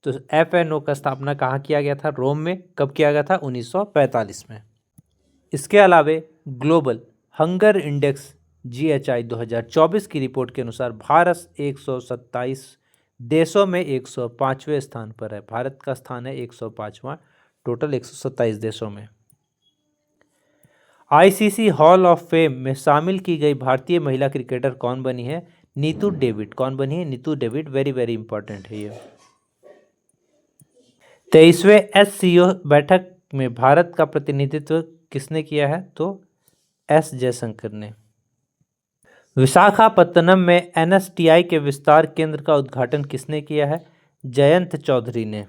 Speaker 2: तो FNO का स्थापना कहाँ किया गया था? रोम में। कब किया गया था? 1945 में। इसके अलावे ग्लोबल हंगर इंडेक्स GHI 2024 की रिपोर्ट के अनुसार भारत 127 देशों में 105वें स्थान पर है। भारत का स्थान है 105वां, टोटल 127 देशों में। ICC हॉल ऑफ फेम में शामिल की गई भारतीय महिला क्रिकेटर कौन बनी है? नीतू डेविड। कौन बनी है? Neetu David. Very very important है ये। 23वें SCO बैठक में भारत का प्रतिनिधित्व किसने किया है? तो S जयशंकर ने। विशाखापत्तनम में एनएसटीआई के विस्तार केंद्र का उद्घाटन किसने किया है? जयंत चौधरी ने।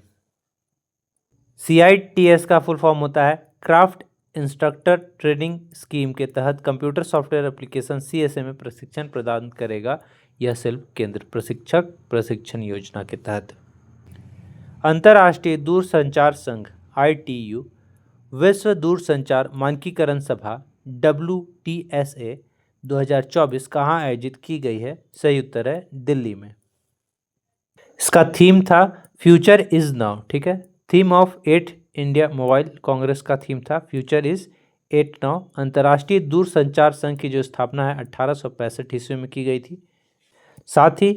Speaker 2: CITS का फुल फॉर्म होता है क्राफ्ट इंस्ट्रक्टर ट्रेनिंग स्कीम के तहत कंप्यूटर सॉफ्टवेयर एप्लीकेशन CSA में प्रशिक्षण प्रदान करेगा यह सेल्फ केंद्र प्रशिक्षक प्रशिक्षण योजना के तहत। अंतर्राष्ट्रीय दूरसंचार संघ ITU विश्व दूरसंचार मानकीकरण सभा WTSA 2024 कहाँ आयोजित की गई है? सही उत्तर है दिल्ली में। इसका थीम था फ्यूचर इज नाउ। ठीक है, theme of 8 India mobile Congress का थीम था फ्यूचर इज 8 नाउ। अंतर्राष्ट्रीय दूरसंचार संघ की जो स्थापना है 1865 ईस्वी में की गई थी। साथ ही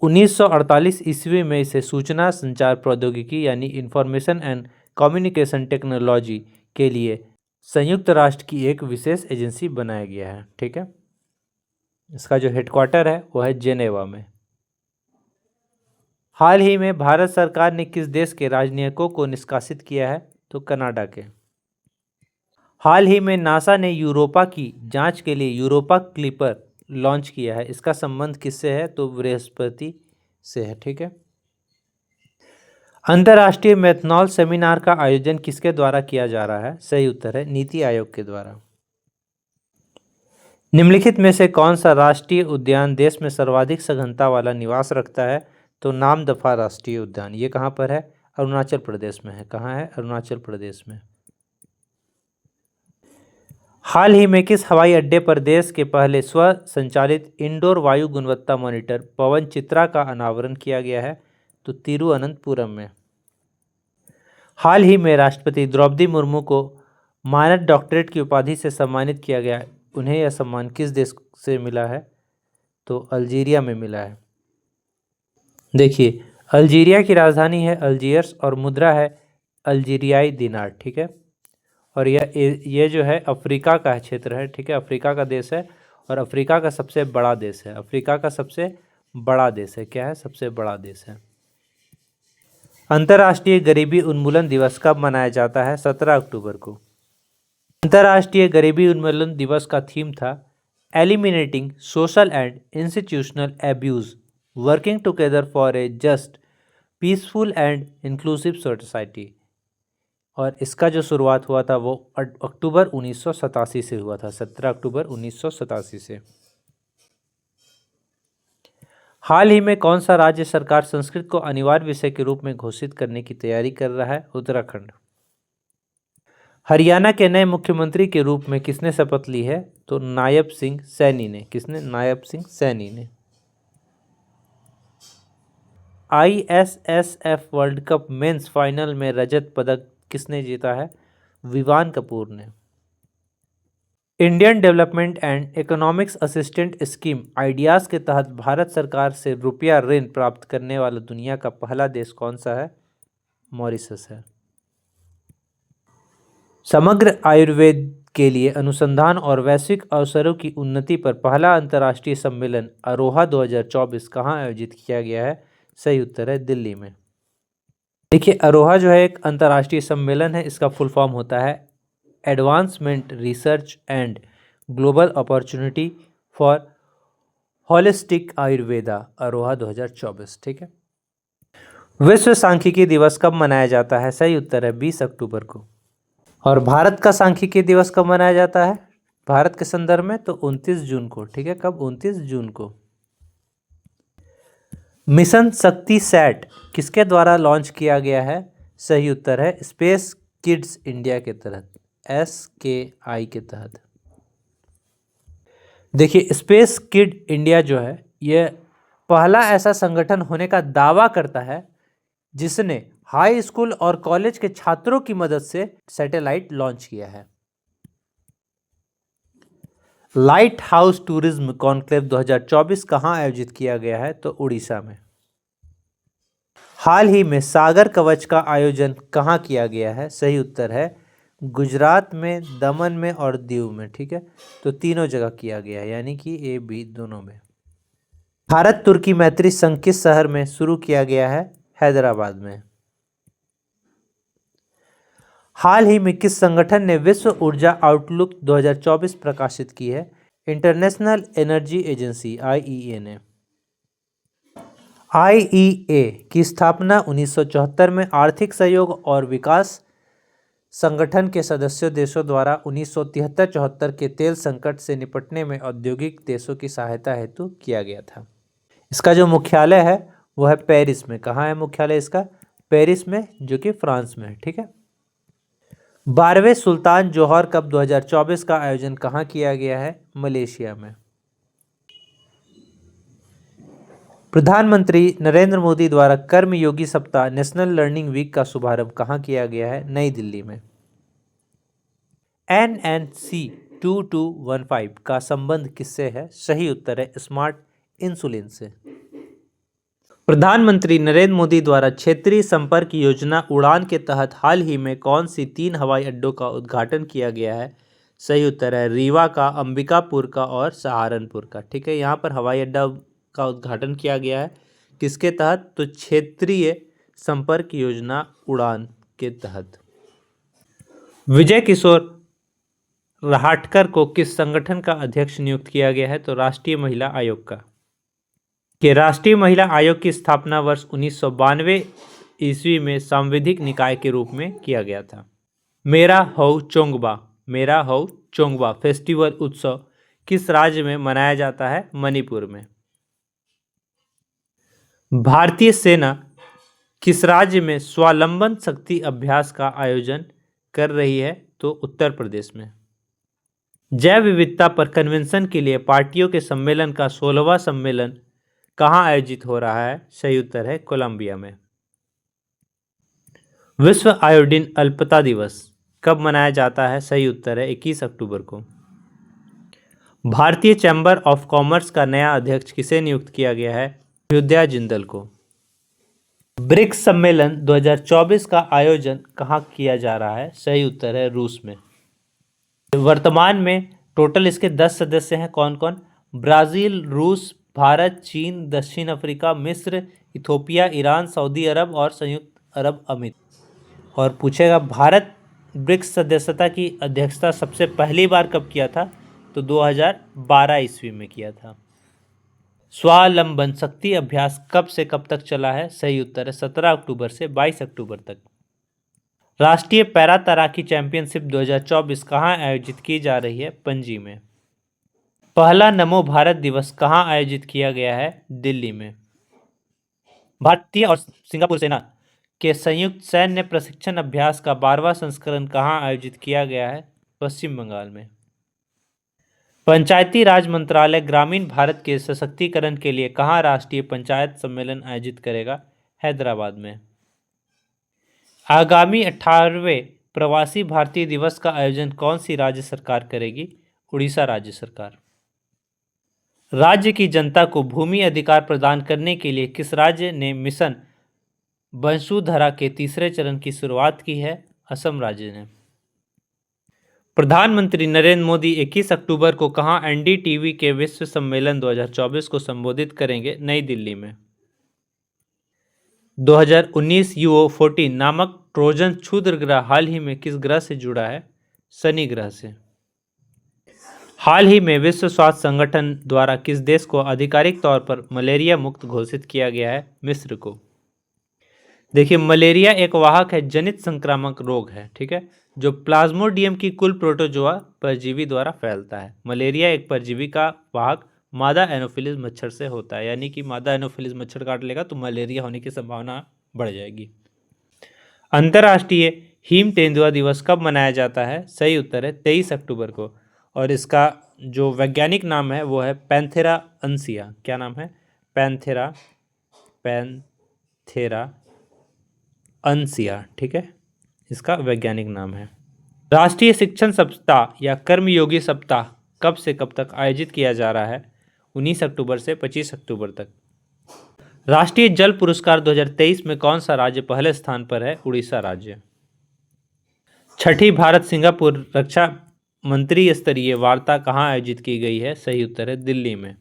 Speaker 2: 1948 ईस्वी में इसे सूचना संचार प्रौद्योगिकी यानी इंफॉर्मेशन एंड कम्युनिकेशन टेक्नोलॉजी के लिए संयुक्त राष्ट्र की एक विशेष एजेंसी बनाया गया है। ठीक है, इसका जो हेडक्वार्टर है वो है जेनेवा में। हाल ही में भारत सरकार ने किस देश के राजनयिकों को निष्कासित किया है? तो कनाडा के। हाल ही में नासा ने यूरोपा की जांच के लिए यूरोपा क्लिपर लॉन्च किया है। इसका संबंध किससे है? तो बृहस्पति से है। ठीक है, अंतर्राष्ट्रीय मेथनॉल सेमिनार का आयोजन किसके द्वारा किया जा रहा है? सही उत्तर है नीति आयोग के द्वारा। निम्नलिखित में से कौन सा राष्ट्रीय उद्यान देश में सर्वाधिक सघनता वाला निवास रखता है? तो नामदफा राष्ट्रीय उद्यान। ये कहाँ पर है? अरुणाचल प्रदेश में है। कहाँ है? अरुणाचल प्रदेश में। हाल ही में किस हवाई अड्डे पर देश के पहले स्व संचालित इंडोर वायु गुणवत्ता मॉनिटर पवन चित्रा का अनावरण किया गया है? तो तिरुवनंतपुरम में। हाल ही में राष्ट्रपति द्रौपदी मुर्मू को मानद डॉक्टरेट की उपाधि से सम्मानित किया गया। उन्हें यह सम्मान किस देश से मिला है? तो अल्जीरिया में मिला है। देखिए, अल्जीरिया की राजधानी है अल्जीयर्स और मुद्रा है अल्जीरियाई दिनार। ठीक है, और ये जो है अफ्रीका का क्षेत्र है। ठीक है, अफ्रीका का देश है और अफ्रीका का सबसे बड़ा देश है। अफ्रीका का सबसे बड़ा देश है। क्या है? सबसे बड़ा देश है। अंतर्राष्ट्रीय गरीबी उन्मूलन दिवस कब मनाया जाता है? 17 अक्टूबर को। अंतर्राष्ट्रीय गरीबी उन्मूलन दिवस का थीम था eliminating social and institutional abuse working together for a just peaceful and inclusive society. और इसका जो शुरुआत हुआ था वो अक्टूबर 1987 से हुआ था। 17 अक्टूबर 1987 से। हाल ही में कौन सा राज्य सरकार संस्कृत को अनिवार्य विषय के रूप में घोषित करने की तैयारी कर रहा है? उत्तराखंड। हरियाणा के नए मुख्यमंत्री के रूप में किसने शपथ ली है? तो नायब सिंह सैनी ने। किसने? नायब सिंह सैनी ने। ISSF World Cup men's final में रजत पदक किसने जीता है? विवान कपूर ने। Indian development and economics assistant scheme ideas के तहत भारत सरकार से रुपया ऋण प्राप्त करने वाला दुनिया का पहला देश कौन सा है? मॉरिशस है। समग्र आयुर्वेद के लिए अनुसंधान और वैश्विक अवसरों की उन्नति पर पहला अंतर्राष्ट्रीय सम्मेलन अरोहा 2024 कहाँ आयोजित किया गया है? सही उत्तर है दिल्ली में। देखिए, अरोहा जो है एक अंतर्राष्ट्रीय सम्मेलन है। इसका फुल फॉर्म होता है advancement research and global opportunity for holistic Ayurveda Aroha 2024। ठीक है, विश्व सांख्यिकी दिवस कब मनाया जाता है? सही उत्तर है 20 अक्टूबर को। और भारत का सांख्यिकी दिवस कब मनाया जाता है भारत के संदर्भ में? तो 29 जून को। ठीक है, कब? 29 जून को। मिशन शक्ति सैट किसके द्वारा लॉन्च किया गया है? सही उत्तर है स्पेस किड्स इंडिया के तहत, SKI के तहत। देखिए, स्पेस किड इंडिया जो है ये पहला ऐसा संगठन होने का दावा करता है जिसने हाई स्कूल और कॉलेज के छात्रों की मदद से सैटेलाइट लॉन्च किया है। लाइट हाउस टूरिज्म कॉन्क्लेव 2024 कहाँ आयोजित किया गया है? तो उड़ीसा में। हाल ही में सागर कवच का आयोजन कहाँ किया गया है? सही उत्तर है गुजरात में, दमन में और दीव में। ठीक है, तो तीनों जगह किया गया है, यानी कि A, B दोनों में। भारत तुर्की मैत्री संघ किस शहर में शुरू किया गया है? हैदराबाद में। हाल ही में किस संगठन ने विश्व ऊर्जा आउटलुक 2024 प्रकाशित की है? इंटरनेशनल एनर्जी एजेंसी आईईए ने। आईईए की स्थापना 1974 में आर्थिक सहयोग और विकास संगठन के सदस्य देशों द्वारा 1973-74 के तेल संकट से निपटने में औद्योगिक देशों की सहायता हेतु किया गया था। इसका जो मुख्यालय है वो है पेरिस में। कहाँ है मुख्यालय इसका? पेरिस में, जो कि फ्रांस में है। ठीक है। 12वें सुल्तान जोहर कप 2024 का आयोजन कहाँ किया गया है? मलेशिया में। प्रधानमंत्री नरेंद्र मोदी द्वारा कर्मयोगी सप्ताह नेशनल लर्निंग वीक का शुभारंभ कहाँ किया गया है? नई दिल्ली में। NNC 2215 का संबंध किससे है? सही उत्तर है स्मार्ट इंसुलिन से। प्रधानमंत्री नरेंद्र मोदी द्वारा क्षेत्रीय संपर्क योजना उड़ान के तहत हाल ही में कौन सी 3 हवाई अड्डों का उद्घाटन किया गया है? सही उत्तर है रीवा का, अंबिकापुर का और सहारनपुर का। ठीक है, यहाँ पर हवाई अड्डा का उद्घाटन किया गया है। किसके तहत? तो क्षेत्रीय संपर्क योजना उड़ान के तहत। विजय किशोर रहाटकर को किस संगठन का अध्यक्ष नियुक्त किया गया है? तो राष्ट्रीय महिला आयोग का। कि राष्ट्रीय महिला आयोग की स्थापना वर्ष 1992 ईस्वी में सांविधिक निकाय के रूप में किया गया था। मेरा हौ चोंगबा फेस्टिवल उत्सव किस राज्य में मनाया जाता है? मणिपुर में। भारतीय सेना किस राज्य में स्वावलंबन शक्ति अभ्यास का आयोजन कर रही है? तो उत्तर प्रदेश में। जैव विविधता पर कन्वेंशन के लिए पार्टियों के सम्मेलन का 16वां सम्मेलन कहाँ आयोजित हो रहा है? सही उत्तर है कोलंबिया में। विश्व आयोडीन अल्पता दिवस कब मनाया जाता है? सही उत्तर है 21 अक्टूबर को। भारतीय चैम्बर ऑफ कॉमर्स का नया अध्यक्ष किसे नियुक्त किया गया है? अयोध्या जिंदल को। ब्रिक्स सम्मेलन 2024 का आयोजन कहाँ किया जा रहा है? सही उत्तर है रूस में। वर्तमान में टोटल इसके 10 सदस्य हैं। कौन कौन? ब्राज़ील, रूस, भारत, चीन, दक्षिण अफ्रीका, मिस्र, इथोपिया, ईरान, सऊदी अरब और संयुक्त अरब अमीरात। और पूछेगा भारत ब्रिक्स सदस्यता की अध्यक्षता सबसे पहली बार कब किया था? तो 2012 ईस्वी में किया था। स्वावलंबन शक्ति अभ्यास कब से कब तक चला है? सही उत्तर है 17 अक्टूबर से 22 अक्टूबर तक। राष्ट्रीय पैरा तैराकी चैंपियनशिप 2024 कहाँ आयोजित की जा रही है? पणजी में। पहला नमो भारत दिवस कहाँ आयोजित किया गया है? दिल्ली में। भारतीय और सिंगापुर सेना के संयुक्त सैन्य प्रशिक्षण अभ्यास का 12वां संस्करण कहाँ आयोजित किया गया है? पश्चिम बंगाल में। पंचायती राज मंत्रालय ग्रामीण भारत के सशक्तिकरण के लिए कहाँ राष्ट्रीय पंचायत सम्मेलन आयोजित करेगा? हैदराबाद में। आगामी 18वें प्रवासी भारतीय दिवस का आयोजन कौन सी राज्य सरकार करेगी? उड़ीसा राज्य सरकार। राज्य की जनता को भूमि अधिकार प्रदान करने के लिए किस राज्य ने मिशन वसुंधरा के तीसरे चरण की शुरुआत की है? असम राज्य ने। प्रधानमंत्री नरेंद्र मोदी 21 अक्टूबर को कहां एनडीटीवी के विश्व सम्मेलन 2024 को संबोधित करेंगे? नई दिल्ली में। 2019 UO14 नामक ट्रोजन क्षुद्र ग्रह हाल ही में किस ग्रह से जुड़ा है? शनि ग्रह से। हाल ही में विश्व स्वास्थ्य संगठन द्वारा किस देश को आधिकारिक तौर पर मलेरिया मुक्त घोषित किया गया है? मिस्र को। देखिए, मलेरिया एक वाहक है जनित संक्रामक रोग है, ठीक है, जो प्लाज्मोडियम की कुल प्रोटोजोआ परजीवी द्वारा फैलता है। मलेरिया एक परजीवी का वाहक मादा एनोफिलिस मच्छर से होता है, यानी कि मादा एनोफिलिस मच्छर काट लेगा तो मलेरिया होने की संभावना बढ़ जाएगी। अंतर्राष्ट्रीय हिम तेंदुआ दिवस कब मनाया जाता है? सही उत्तर है 23 अक्टूबर को, और इसका जो वैज्ञानिक नाम है वो है पैंथेरा अंसिया। क्या नाम है? पैंथेरा अंसिया, ठीक है, इसका वैज्ञानिक नाम है। राष्ट्रीय शिक्षण सप्ताह या कर्मयोगी सप्ताह कब से कब तक आयोजित किया जा रहा है? 19 अक्टूबर से 25 अक्टूबर तक। राष्ट्रीय जल पुरस्कार 2023 में कौन सा राज्य पहले स्थान पर है? उड़ीसा राज्य। छठी भारत सिंगापुर रक्षा मंत्री स्तरीय वार्ता कहाँ आयोजित की गई है? सही उत्तर है दिल्ली में।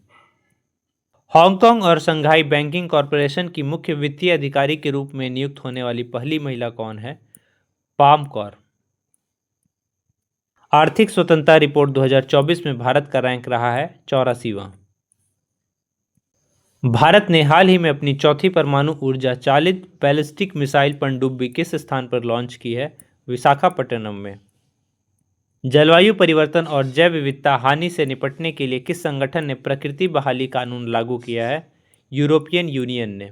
Speaker 2: हांगकांग और शंघाई बैंकिंग कॉरपोरेशन की मुख्य वित्तीय अधिकारी के रूप में नियुक्त होने वाली पहली महिला कौन है? पाम कौर। आर्थिक स्वतंत्रता रिपोर्ट 2024 में भारत का रैंक रहा है 84वां। भारत ने हाल ही में अपनी चौथी परमाणु ऊर्जा चालित बैलिस्टिक मिसाइल पनडुब्बी किस स्थान पर लॉन्च की है? विशाखापट्टनम में। जलवायु परिवर्तन और जैव विविधता हानि से निपटने के लिए किस संगठन ने प्रकृति बहाली कानून लागू किया है? यूरोपियन यूनियन ने।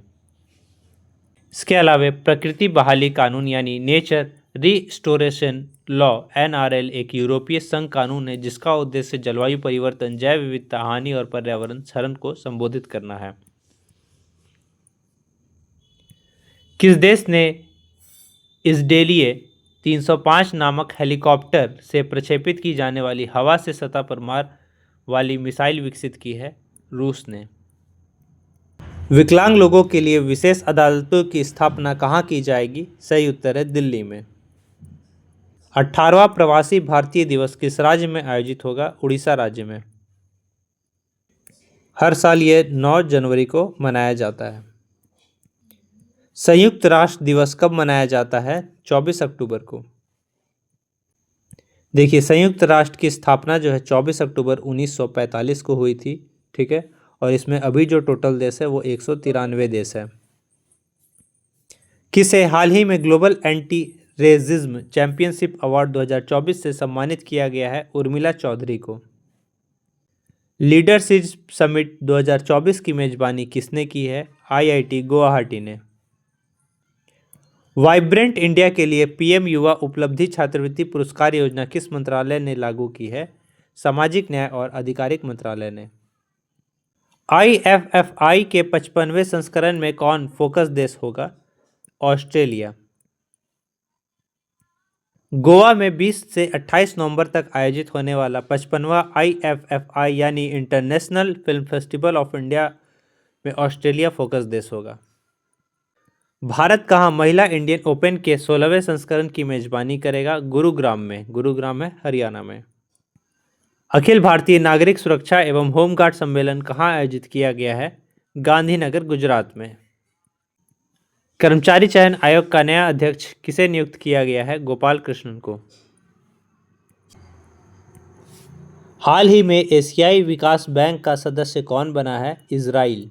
Speaker 2: इसके अलावा प्रकृति बहाली कानून यानी नेचर रिस्टोरेशन लॉ NRL एक यूरोपीय संघ कानून है जिसका उद्देश्य जलवायु परिवर्तन, जैव विविधता हानि और पर्यावरण क्षरण को संबोधित करना है। किस देश ने इजडेलिए 305 नामक हेलीकॉप्टर से प्रक्षेपित की जाने वाली हवा से सतह पर मार वाली मिसाइल विकसित की है? रूस ने। विकलांग लोगों के लिए विशेष अदालतों की स्थापना कहाँ की जाएगी? सही उत्तर है दिल्ली में। 18वां प्रवासी भारतीय दिवस किस राज्य में आयोजित होगा? उड़ीसा राज्य में। हर साल ये 9 जनवरी को मनाया जाता है। संयुक्त राष्ट्र दिवस कब मनाया जाता है? 24 अक्टूबर को। देखिए, संयुक्त राष्ट्र की स्थापना जो है 24 अक्टूबर 1945 को हुई थी, ठीक है, और इसमें अभी जो टोटल देश है वो 193 देश है। किसे हाल ही में global anti racism championship award 2024 से सम्मानित किया गया है? उर्मिला चौधरी को। लीडरशिप समिट 2024 की मेजबानी किसने की है? IIT गुवाहाटी ने। वाइब्रेंट इंडिया के लिए PM युवा उपलब्धि छात्रवृत्ति पुरस्कार योजना किस मंत्रालय ने लागू की है? सामाजिक न्याय और आधिकारिक मंत्रालय ने। IFFI के 55वें संस्करण में कौन फोकस देश होगा? ऑस्ट्रेलिया। गोवा में 20 से 28 नवंबर तक आयोजित होने वाला 55वां IFFI यानी international film festival of India में ऑस्ट्रेलिया फोकस देश होगा। भारत कहाँ महिला इंडियन ओपन के 16वें संस्करण की मेजबानी करेगा? गुरुग्राम में। गुरुग्राम है हरियाणा में। अखिल भारतीय नागरिक सुरक्षा एवं होमगार्ड सम्मेलन कहाँ आयोजित किया गया है? गांधीनगर गुजरात में। कर्मचारी चयन आयोग का नया अध्यक्ष किसे नियुक्त किया गया है? गोपाल कृष्णन को। हाल ही में एशियाई विकास बैंक का सदस्य कौन बना है? इजराइल।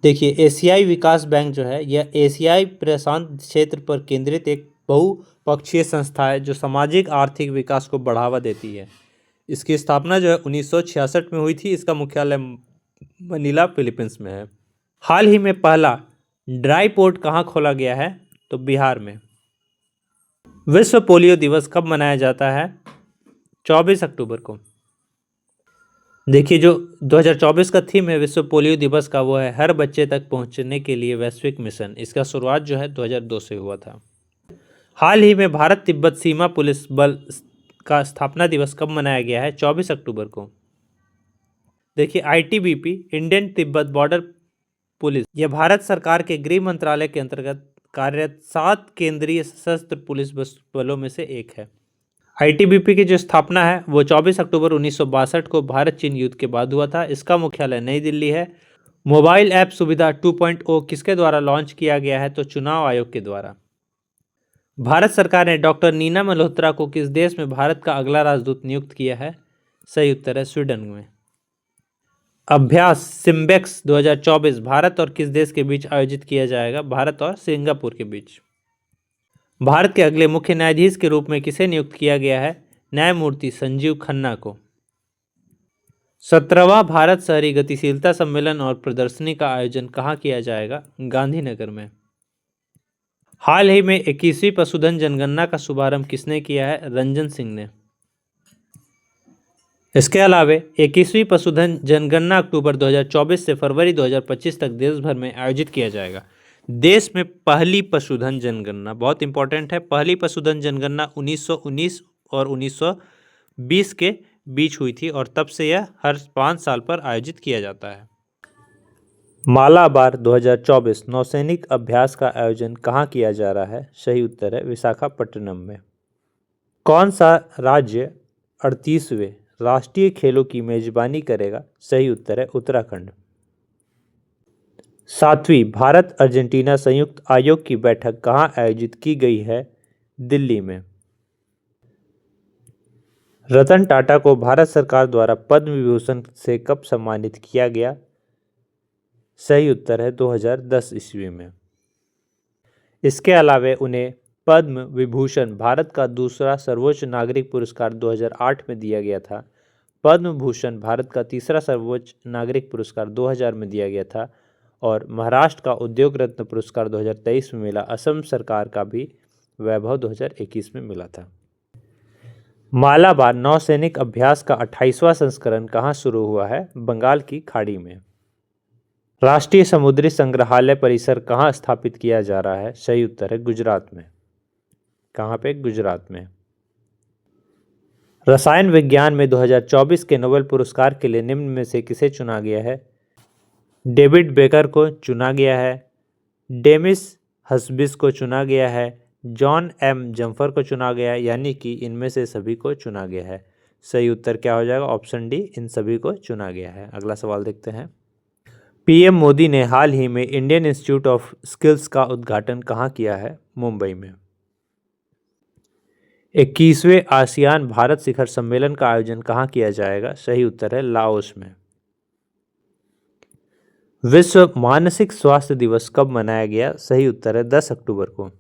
Speaker 2: देखिए, एशियाई विकास बैंक जो है यह एशियाई प्रशांत क्षेत्र पर केंद्रित एक बहुपक्षीय संस्था है जो सामाजिक आर्थिक विकास को बढ़ावा देती है। इसकी स्थापना जो है 1966 में हुई थी। इसका मुख्यालय मनीला फिलीपींस में है। हाल ही में पहला ड्राई पोर्ट कहाँ खोला गया है? तो बिहार में। विश्व पोलियो दिवस कब मनाया जाता है? 24 अक्टूबर को। देखिए, जो 2024 का थीम है विश्व पोलियो दिवस का वो है हर बच्चे तक पहुंचने के लिए वैश्विक मिशन। इसका शुरुआत जो है 2002 से हुआ था। हाल ही में भारत तिब्बत सीमा पुलिस बल का स्थापना दिवस कब मनाया गया है? 24 अक्टूबर को। देखिए, ITBP Indian Tibet border police यह भारत सरकार के गृह मंत्रालय के अंतर्गत कार्यरत 7 केंद्रीय सशस्त्र पुलिस बलों में से एक है। ITBP की जो स्थापना है वो 24 अक्टूबर 1962 को भारत चीन युद्ध के बाद हुआ था। इसका मुख्यालय नई दिल्ली है। मोबाइल ऐप सुविधा 2.0 किसके द्वारा लॉन्च किया गया है? तो चुनाव आयोग के द्वारा। भारत सरकार ने डॉक्टर नीना मल्होत्रा को किस देश में भारत का अगला राजदूत नियुक्त किया है? सही उत्तर है स्वीडन में। अभ्यास सिम्बेक्स 2024 भारत और किस देश के बीच आयोजित किया जाएगा? भारत और सिंगापुर के बीच। भारत के अगले मुख्य न्यायाधीश के रूप में किसे नियुक्त किया गया है? न्यायमूर्ति संजीव खन्ना को। 17वां भारत शहरी गतिशीलता सम्मेलन और प्रदर्शनी का आयोजन कहाँ किया जाएगा? गांधीनगर में। हाल ही में 21वीं पशुधन जनगणना का शुभारंभ किसने किया है? रंजन सिंह ने। इसके अलावा 21वीं पशुधन जनगणना अक्टूबर 2024 से फरवरी 2025 तक देश भर में आयोजित किया जाएगा। देश में पहली पशुधन जनगणना बहुत इंपॉर्टेंट है। पहली पशुधन जनगणना 1919 और 1920 के बीच हुई थी और तब से यह हर 5 साल पर आयोजित किया जाता है। मालाबार 2024 नौसैनिक अभ्यास का आयोजन कहाँ किया जा रहा है? सही उत्तर है विशाखापट्टनम में। कौन सा राज्य 38वें राष्ट्रीय खेलों की मेजबानी करेगा? सही उत्तर है उत्तराखंड। 7वीं भारत अर्जेंटीना संयुक्त आयोग की बैठक कहाँ आयोजित की गई है? दिल्ली में। रतन टाटा को भारत सरकार द्वारा पद्म विभूषण से कब सम्मानित किया गया? सही उत्तर है 2010 ईस्वी में। इसके अलावा उन्हें पद्म विभूषण भारत का दूसरा सर्वोच्च नागरिक पुरस्कार 2008 में दिया गया था। पद्म भूषण भारत का तीसरा सर्वोच्च नागरिक पुरस्कार 2000 में दिया गया था और महाराष्ट्र का उद्योग रत्न पुरस्कार 2023 में मिला। असम सरकार का भी वैभव 2021 में मिला था। मालाबार नौसैनिक अभ्यास का 28वां संस्करण कहाँ शुरू हुआ है? बंगाल की खाड़ी में। राष्ट्रीय समुद्री संग्रहालय परिसर कहाँ स्थापित किया जा रहा है? सही उत्तर है गुजरात में। कहाँ पे? गुजरात में। रसायन विज्ञान में 2024 के नोबेल पुरस्कार के लिए निम्न में से किसे चुना गया है? डेविड बेकर को चुना गया है, डेमिस हस्बिस को चुना गया है, जॉन एम जम्फर को चुना गया है, यानी कि इनमें से सभी को चुना गया है। सही उत्तर क्या हो जाएगा? ऑप्शन डी, इन सभी को चुना गया है। अगला सवाल देखते हैं। पीएम मोदी ने हाल ही में इंडियन इंस्टीट्यूट ऑफ स्किल्स का उद्घाटन कहाँ किया है? मुंबई में। 21वें आसियान भारत शिखर सम्मेलन का आयोजन कहाँ किया जाएगा? सही उत्तर है लाओस में। विश्व मानसिक स्वास्थ्य दिवस कब मनाया गया? सही उत्तर है 10 अक्टूबर को।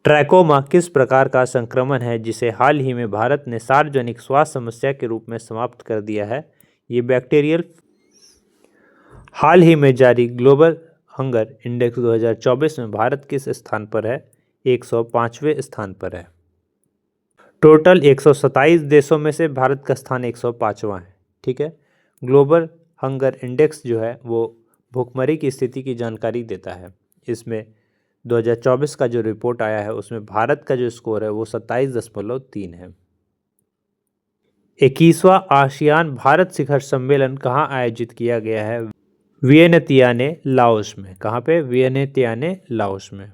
Speaker 2: ट्रैकोमा किस प्रकार का संक्रमण है जिसे हाल ही में भारत ने सार्वजनिक स्वास्थ्य समस्या के रूप में समाप्त कर दिया है? ये बैक्टीरियल। हाल ही में जारी ग्लोबल हंगर इंडेक्स 2024 में भारत किस स्थान पर है? 105वें स्थान पर है। टोटल 127 देशों में से भारत का स्थान 105वां है। ठीक है। ग्लोबल हंगर इंडेक्स जो है वो भूखमरी की स्थिति की जानकारी देता है। इसमें 2024 का जो रिपोर्ट आया है उसमें भारत का जो स्कोर है वो 27.3 है। 21वां आसियान भारत शिखर सम्मेलन कहाँ आयोजित किया गया है? वियनतियाने लाओस में। कहाँ पे? वियनतियाने लाओस में।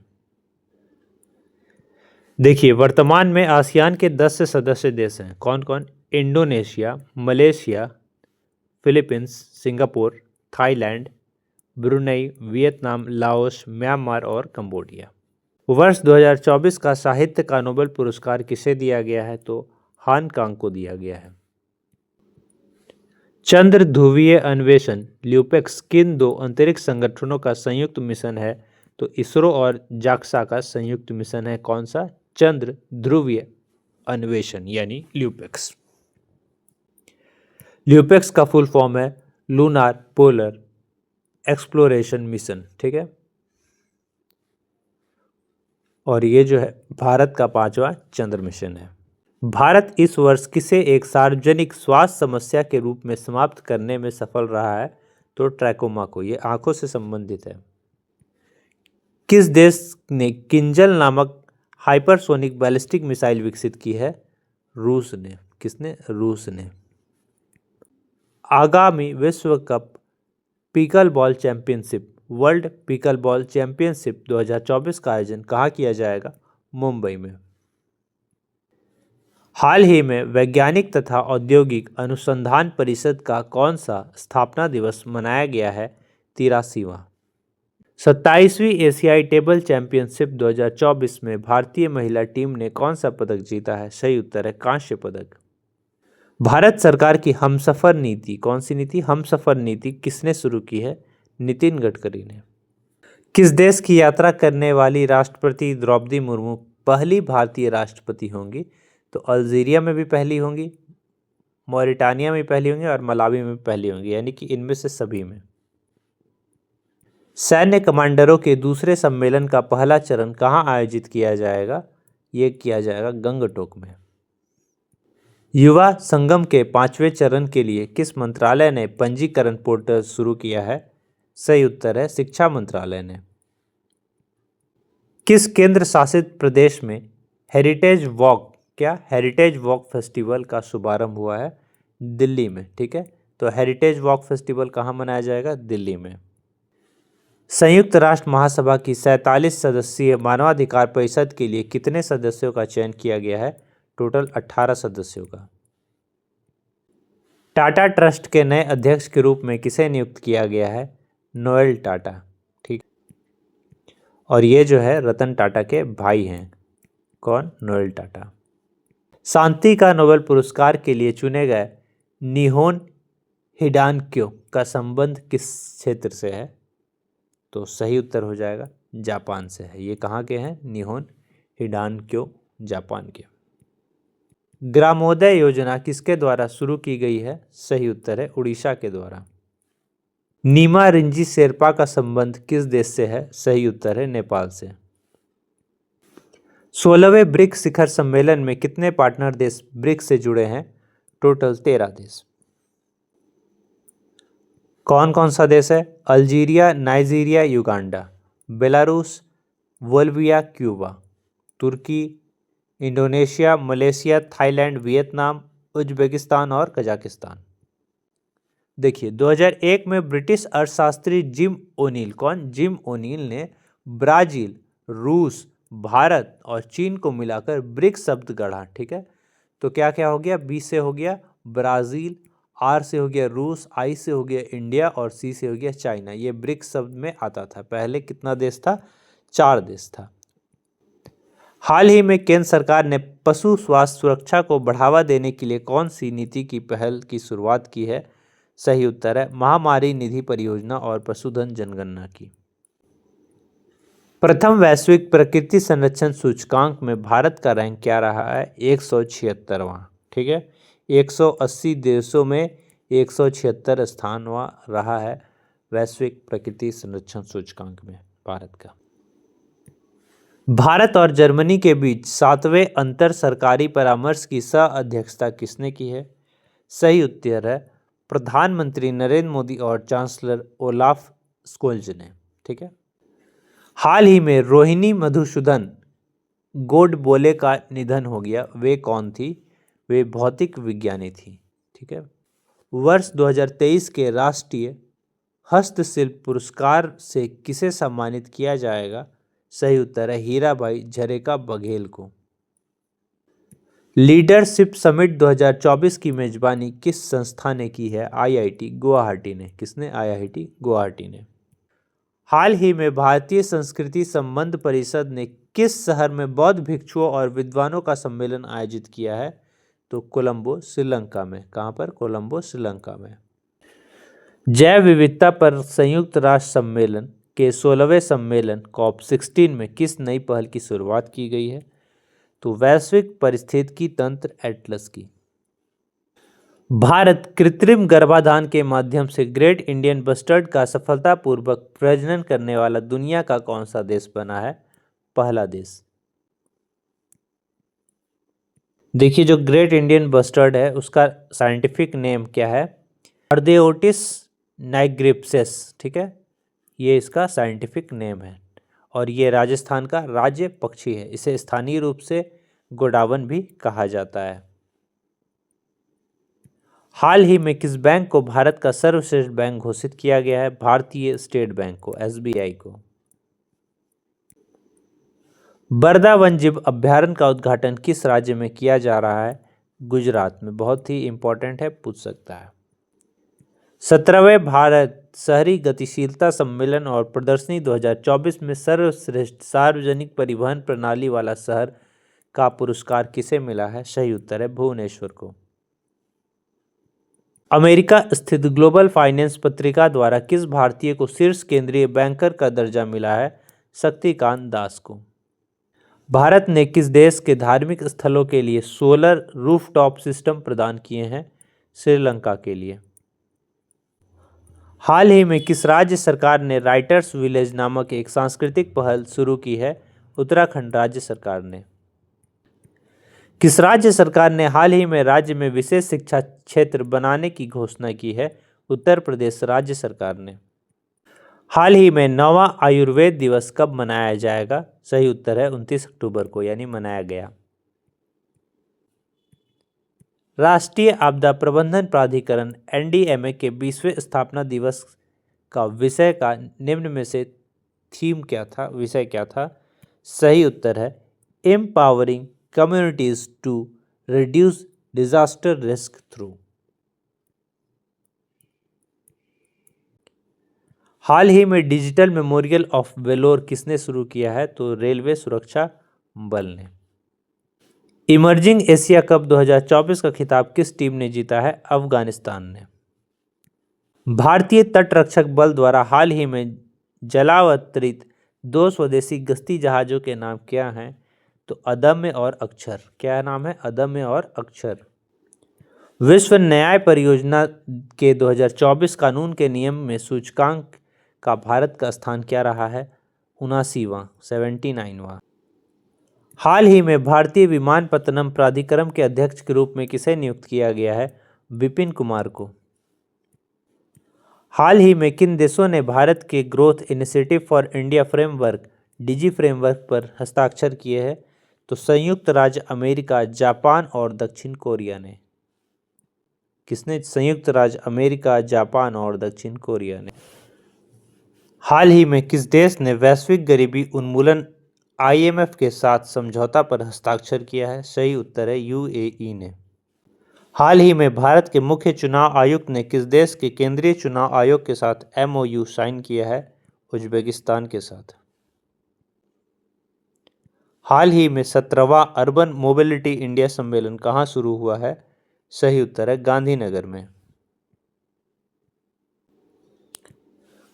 Speaker 2: देखिए, वर्तमान में आसियान के 10 से सदस्य देश हैं। कौन कौन? Indonesia, Malaysia, Philippines, Singapore, Thailand, Brunei, Vietnam, Laos, Myanmar और कंबोडिया। वर्ष 2024 का साहित्य का नोबेल पुरस्कार किसे दिया गया है? तो हान कांग को दिया गया है। चंद्र ध्रुवीय अन्वेषण ल्यूपेक्स किन दो अंतरिक्ष संगठनों का संयुक्त मिशन है? तो इसरो और जाक्सा का संयुक्त मिशन है। कौन सा? चंद्र ध्रुवीय अन्वेषण यानी ल्यूपेक्स। ल्यूपेक्स का फुल फॉर्म है लूनार पोलर एक्सप्लोरेशन मिशन। ठीक है। और ये जो है भारत का 5वां चंद्र मिशन है। भारत इस वर्ष किसे एक सार्वजनिक स्वास्थ्य समस्या के रूप में समाप्त करने में सफल रहा है? तो ट्रैकोमा को। ये आंखों से संबंधित है। किस देश ने किंजल नामक हाइपरसोनिक बैलिस्टिक मिसाइल विकसित की है? रूस ने। किसने? रूस ने। आगामी विश्व cup pickle ball championship world pickle ball championship 2024 का आयोजन कहाँ किया जाएगा? मुंबई में। हाल ही में वैज्ञानिक तथा औद्योगिक अनुसंधान परिषद का कौन सा स्थापना दिवस मनाया गया है? 83वां। 27वीं एशियाई टेबल चैंपियनशिप 2024 में भारतीय महिला टीम ने कौन सा पदक जीता है? सही उत्तर है कांस्य पदक। भारत सरकार की हमसफर नीति, कौन सी नीति? हमसफर नीति किसने शुरू की है? नितिन गडकरी ने। किस देश की यात्रा करने वाली राष्ट्रपति द्रौपदी मुर्मू पहली भारतीय राष्ट्रपति होंगी? तो अल्जीरिया में भी पहली होंगी, मॉरिटानिया में पहली होंगी और मलावी में पहली होंगी, यानी कि इनमें से सभी में। सैन्य कमांडरों के दूसरे सम्मेलन का पहला चरण कहाँ आयोजित किया जाएगा? ये किया जाएगा गंगटोक में। युवा संगम के 5वें चरण के लिए किस मंत्रालय ने पंजीकरण पोर्टल शुरू किया है? सही उत्तर है शिक्षा मंत्रालय ने। किस केंद्र शासित प्रदेश में हेरिटेज वॉक फेस्टिवल का शुभारंभ हुआ है? दिल्ली में। ठीक है। तो हेरिटेज वॉक फेस्टिवल कहाँ मनाया जाएगा? दिल्ली में। संयुक्त राष्ट्र महासभा की 47 सदस्यीय मानवाधिकार परिषद के लिए कितने सदस्यों का चयन किया गया है? टोटल 18 सदस्यों का। टाटा ट्रस्ट के नए अध्यक्ष के रूप में किसे नियुक्त किया गया है? नोएल टाटा। ठीक। और ये जो है रतन टाटा के भाई हैं। कौन? नोएल टाटा। शांति का नोबेल पुरस्कार के लिए चुने गए निहोन हिडानक्यो का संबंध किस क्षेत्र से है? तो सही उत्तर हो जाएगा जापान से है। ये कहाँ के हैं? निहोन हिडानक्यो जापान के। ग्रामोदय योजना किसके द्वारा शुरू की गई है? सही उत्तर है उड़ीसा के द्वारा। नीमा रिंजी शेरपा का संबंध किस देश से है? सही उत्तर है नेपाल से। 16वें ब्रिक्स शिखर सम्मेलन में कितने पार्टनर देश ब्रिक्स से जुड़े हैं? टोटल 13 देश। कौन कौन सा देश है? Algeria, Nigeria, Uganda, Belarus, Bolivia, Cuba, तुर्की, Indonesia, Malaysia, Thailand, Vietnam, Uzbekistan और कजाकिस्तान। देखिए 2001 में ब्रिटिश अर्थशास्त्री जिम ओनील, कौन? जिम ओनील ने ब्राजील, रूस, भारत और चीन को मिलाकर ब्रिक्स शब्द गढ़ा। ठीक है, तो क्या क्या हो गया? बी से हो गया ब्राज़ील, आर से हो गया रूस, आई से हो गया इंडिया और सी से हो गया चाइना। ये ब्रिक्स शब्द में आता था। पहले कितना देश था? 4 देश था। हाल ही में केंद्र सरकार ने पशु स्वास्थ्य सुरक्षा को बढ़ावा देने के लिए कौन सी नीति की पहल की शुरुआत की है? सही उत्तर है महामारी निधि परियोजना और पशुधन जनगणना की। प्रथम वैश्विक प्रकृति संरक्षण सूचकांक में भारत का रैंक क्या रहा है? 176वां। ठीक है, 180 देशों में 176 स्थानवां रहा है वैश्विक प्रकृति संरक्षण सूचकांक में भारत का। भारत और जर्मनी के बीच 7वें अंतर सरकारी परामर्श की सह अध्यक्षता किसने की है? सही उत्तर है प्रधानमंत्री नरेंद्र मोदी और चांसलर ओलाफ स्कोल्ज ने। ठीक है, हाल ही में रोहिणी मधुसूदन गोडबोले का निधन हो गया। वे कौन थी? वे भौतिक विज्ञानी थी। ठीक है, वर्ष 2023 के राष्ट्रीय हस्तशिल्प पुरस्कार से किसे सम्मानित किया जाएगा? सही उत्तर है हीराबाई झरेका बघेल को। लीडरशिप समिट 2024 की मेजबानी किस संस्था ने की है? आईआईटी गुवाहाटी ने। किसने? आईआईटी गुवाहाटी ने। हाल ही में भारतीय संस्कृति संबंध परिषद ने किस शहर में बौद्ध भिक्षुओं और विद्वानों का सम्मेलन आयोजित किया है? तो कोलंबो श्रीलंका में। कहाँ पर? कोलंबो श्रीलंका में। जैव विविधता पर संयुक्त राष्ट्र सम्मेलन के 16वें सम्मेलन COP16 में किस नई पहल की शुरुआत की गई है? तो वैश्विक पारिस्थितिकी तंत्र एटलस की। भारत कृत्रिम गर्भाधान के माध्यम से ग्रेट इंडियन बस्टर्ड का सफलतापूर्वक प्रजनन करने वाला दुनिया का कौन सा देश बना है? पहला देश। देखिए जो ग्रेट इंडियन बस्टर्ड है उसका साइंटिफिक नेम क्या है? अर्देओटिस नाइग्रिप्सिस। ठीक है, ये इसका साइंटिफिक नेम है और ये राजस्थान का राज्य पक्षी है। इसे स्थानीय रूप से गोडावन भी कहा जाता है। हाल ही में किस बैंक को भारत का सर्वश्रेष्ठ बैंक घोषित किया गया है? भारतीय स्टेट बैंक को, एसबीआई को। बरदा वन्यजीव अभ्यारण्य का उद्घाटन किस राज्य में किया जा रहा है? गुजरात में। बहुत ही इंपॉर्टेंट है, पूछ सकता है। 17वें भारत शहरी गतिशीलता सम्मेलन और प्रदर्शनी 2024 में सर्वश्रेष्ठ सार्वजनिक परिवहन प्रणाली वाला शहर का पुरस्कार किसे मिला है? सही उत्तर है भुवनेश्वर को। अमेरिका स्थित ग्लोबल फाइनेंस पत्रिका द्वारा किस भारतीय को शीर्ष केंद्रीय बैंकर का दर्जा मिला है? शक्तिकांत दास को। भारत ने किस देश के धार्मिक स्थलों के लिए सोलर रूफटॉप सिस्टम प्रदान किए हैं? श्रीलंका के लिए। हाल ही में किस राज्य सरकार ने राइटर्स विलेज नामक एक सांस्कृतिक पहल शुरू की है? उत्तराखंड राज्य सरकार ने। किस राज्य सरकार ने हाल ही में राज्य में विशेष शिक्षा क्षेत्र बनाने की घोषणा की है? उत्तर प्रदेश राज्य सरकार ने। हाल ही में 9वां आयुर्वेद दिवस कब मनाया जाएगा? सही उत्तर है 29 अक्टूबर को, यानी मनाया गया। राष्ट्रीय आपदा प्रबंधन प्राधिकरण एनडीएमए के 20वें स्थापना दिवस का विषय का निम्न में से थीम क्या था? विषय क्या था? सही उत्तर है empowering communities to reduce disaster risk through. हाल ही में डिजिटल मेमोरियल ऑफ वेलोर किसने शुरू किया है? तो रेलवे सुरक्षा बल ने। इमर्जिंग एशिया कप 2024 का खिताब किस टीम ने जीता है? अफगानिस्तान ने। भारतीय तटरक्षक बल द्वारा हाल ही में जलावतरित 2 स्वदेशी गश्ती जहाज़ों के नाम क्या हैं? तो अदम्य और अक्षर। क्या नाम है? अदम्य और अक्षर। विश्व न्याय परियोजना के 2024 कानून के नियम में सूचकांक का भारत का स्थान क्या रहा है? 79वां, 79वां। हाल ही में भारतीय विमानपत्तनम प्राधिकरण के अध्यक्ष के रूप में किसे नियुक्त किया गया है? विपिन कुमार को। हाल ही में किन देशों ने भारत के growth initiative for India framework DG framework पर हस्ताक्षर किए हैं? तो संयुक्त राज्य अमेरिका, जापान और दक्षिण कोरिया ने। किसने? संयुक्त राज्य अमेरिका, जापान और दक्षिण कोरिया ने। हाल ही में किस देश ने वैश्विक गरीबी उन्मूलन IMF के साथ समझौता पर हस्ताक्षर किया है? सही उत्तर है UAE ने। हाल ही में भारत के मुख्य चुनाव आयुक्त ने किस देश के केंद्रीय चुनाव आयोग के साथ MOU साइन किया है? उज्बेकिस्तान के साथ। हाल ही में 17वां अर्बन मोबिलिटी इंडिया सम्मेलन कहाँ शुरू हुआ है? सही उत्तर है गांधीनगर में।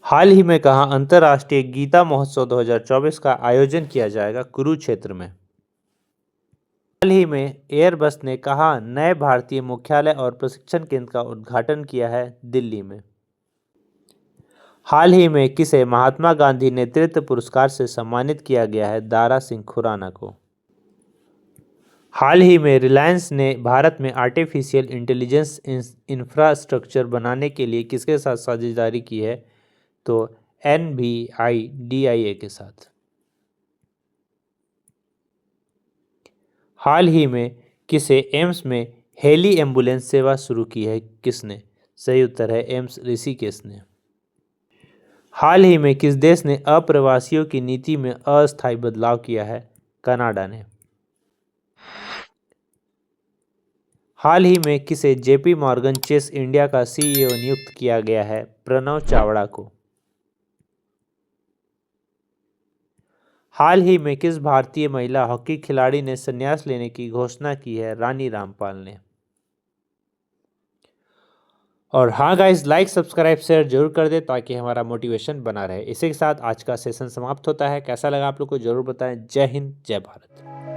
Speaker 2: हाल ही में कहाँ अंतर्राष्ट्रीय गीता महोत्सव 2024 का आयोजन किया जाएगा? कुरुक्षेत्र में। हाल ही में एयरबस ने कहाँ नए भारतीय मुख्यालय और प्रशिक्षण केंद्र का उद्घाटन किया है? दिल्ली में। हाल ही में किसे महात्मा गांधी नेतृत्व पुरस्कार से सम्मानित किया गया है? दारा सिंह खुराना को। हाल ही में रिलायंस ने भारत में आर्टिफिशियल इंटेलिजेंस इंफ्रास्ट्रक्चर बनाने के लिए किसके साथ साझेदारी की है? तो NVIDIA के साथ। हाल ही में किसे एम्स में हेली एम्बुलेंस सेवा शुरू की है? किसने? सही उत्तर है एम्स ऋषिकेश ने। हाल ही में किस देश ने अप्रवासियों की नीति में अस्थायी बदलाव किया है? कनाडा ने। हाल ही में किसे JP मॉर्गन चेस इंडिया का CEO नियुक्त किया गया है? प्रणव चावड़ा को। हाल ही में किस भारतीय महिला हॉकी खिलाड़ी ने संन्यास लेने की घोषणा की है? रानी रामपाल ने। और हाँ गाइस, लाइक सब्सक्राइब शेयर जरूर कर दे ताकि हमारा मोटिवेशन बना रहे। इसी के साथ आज का सेशन समाप्त होता है। कैसा लगा आप लोग को जरूर बताएं। जय हिंद, जय भारत।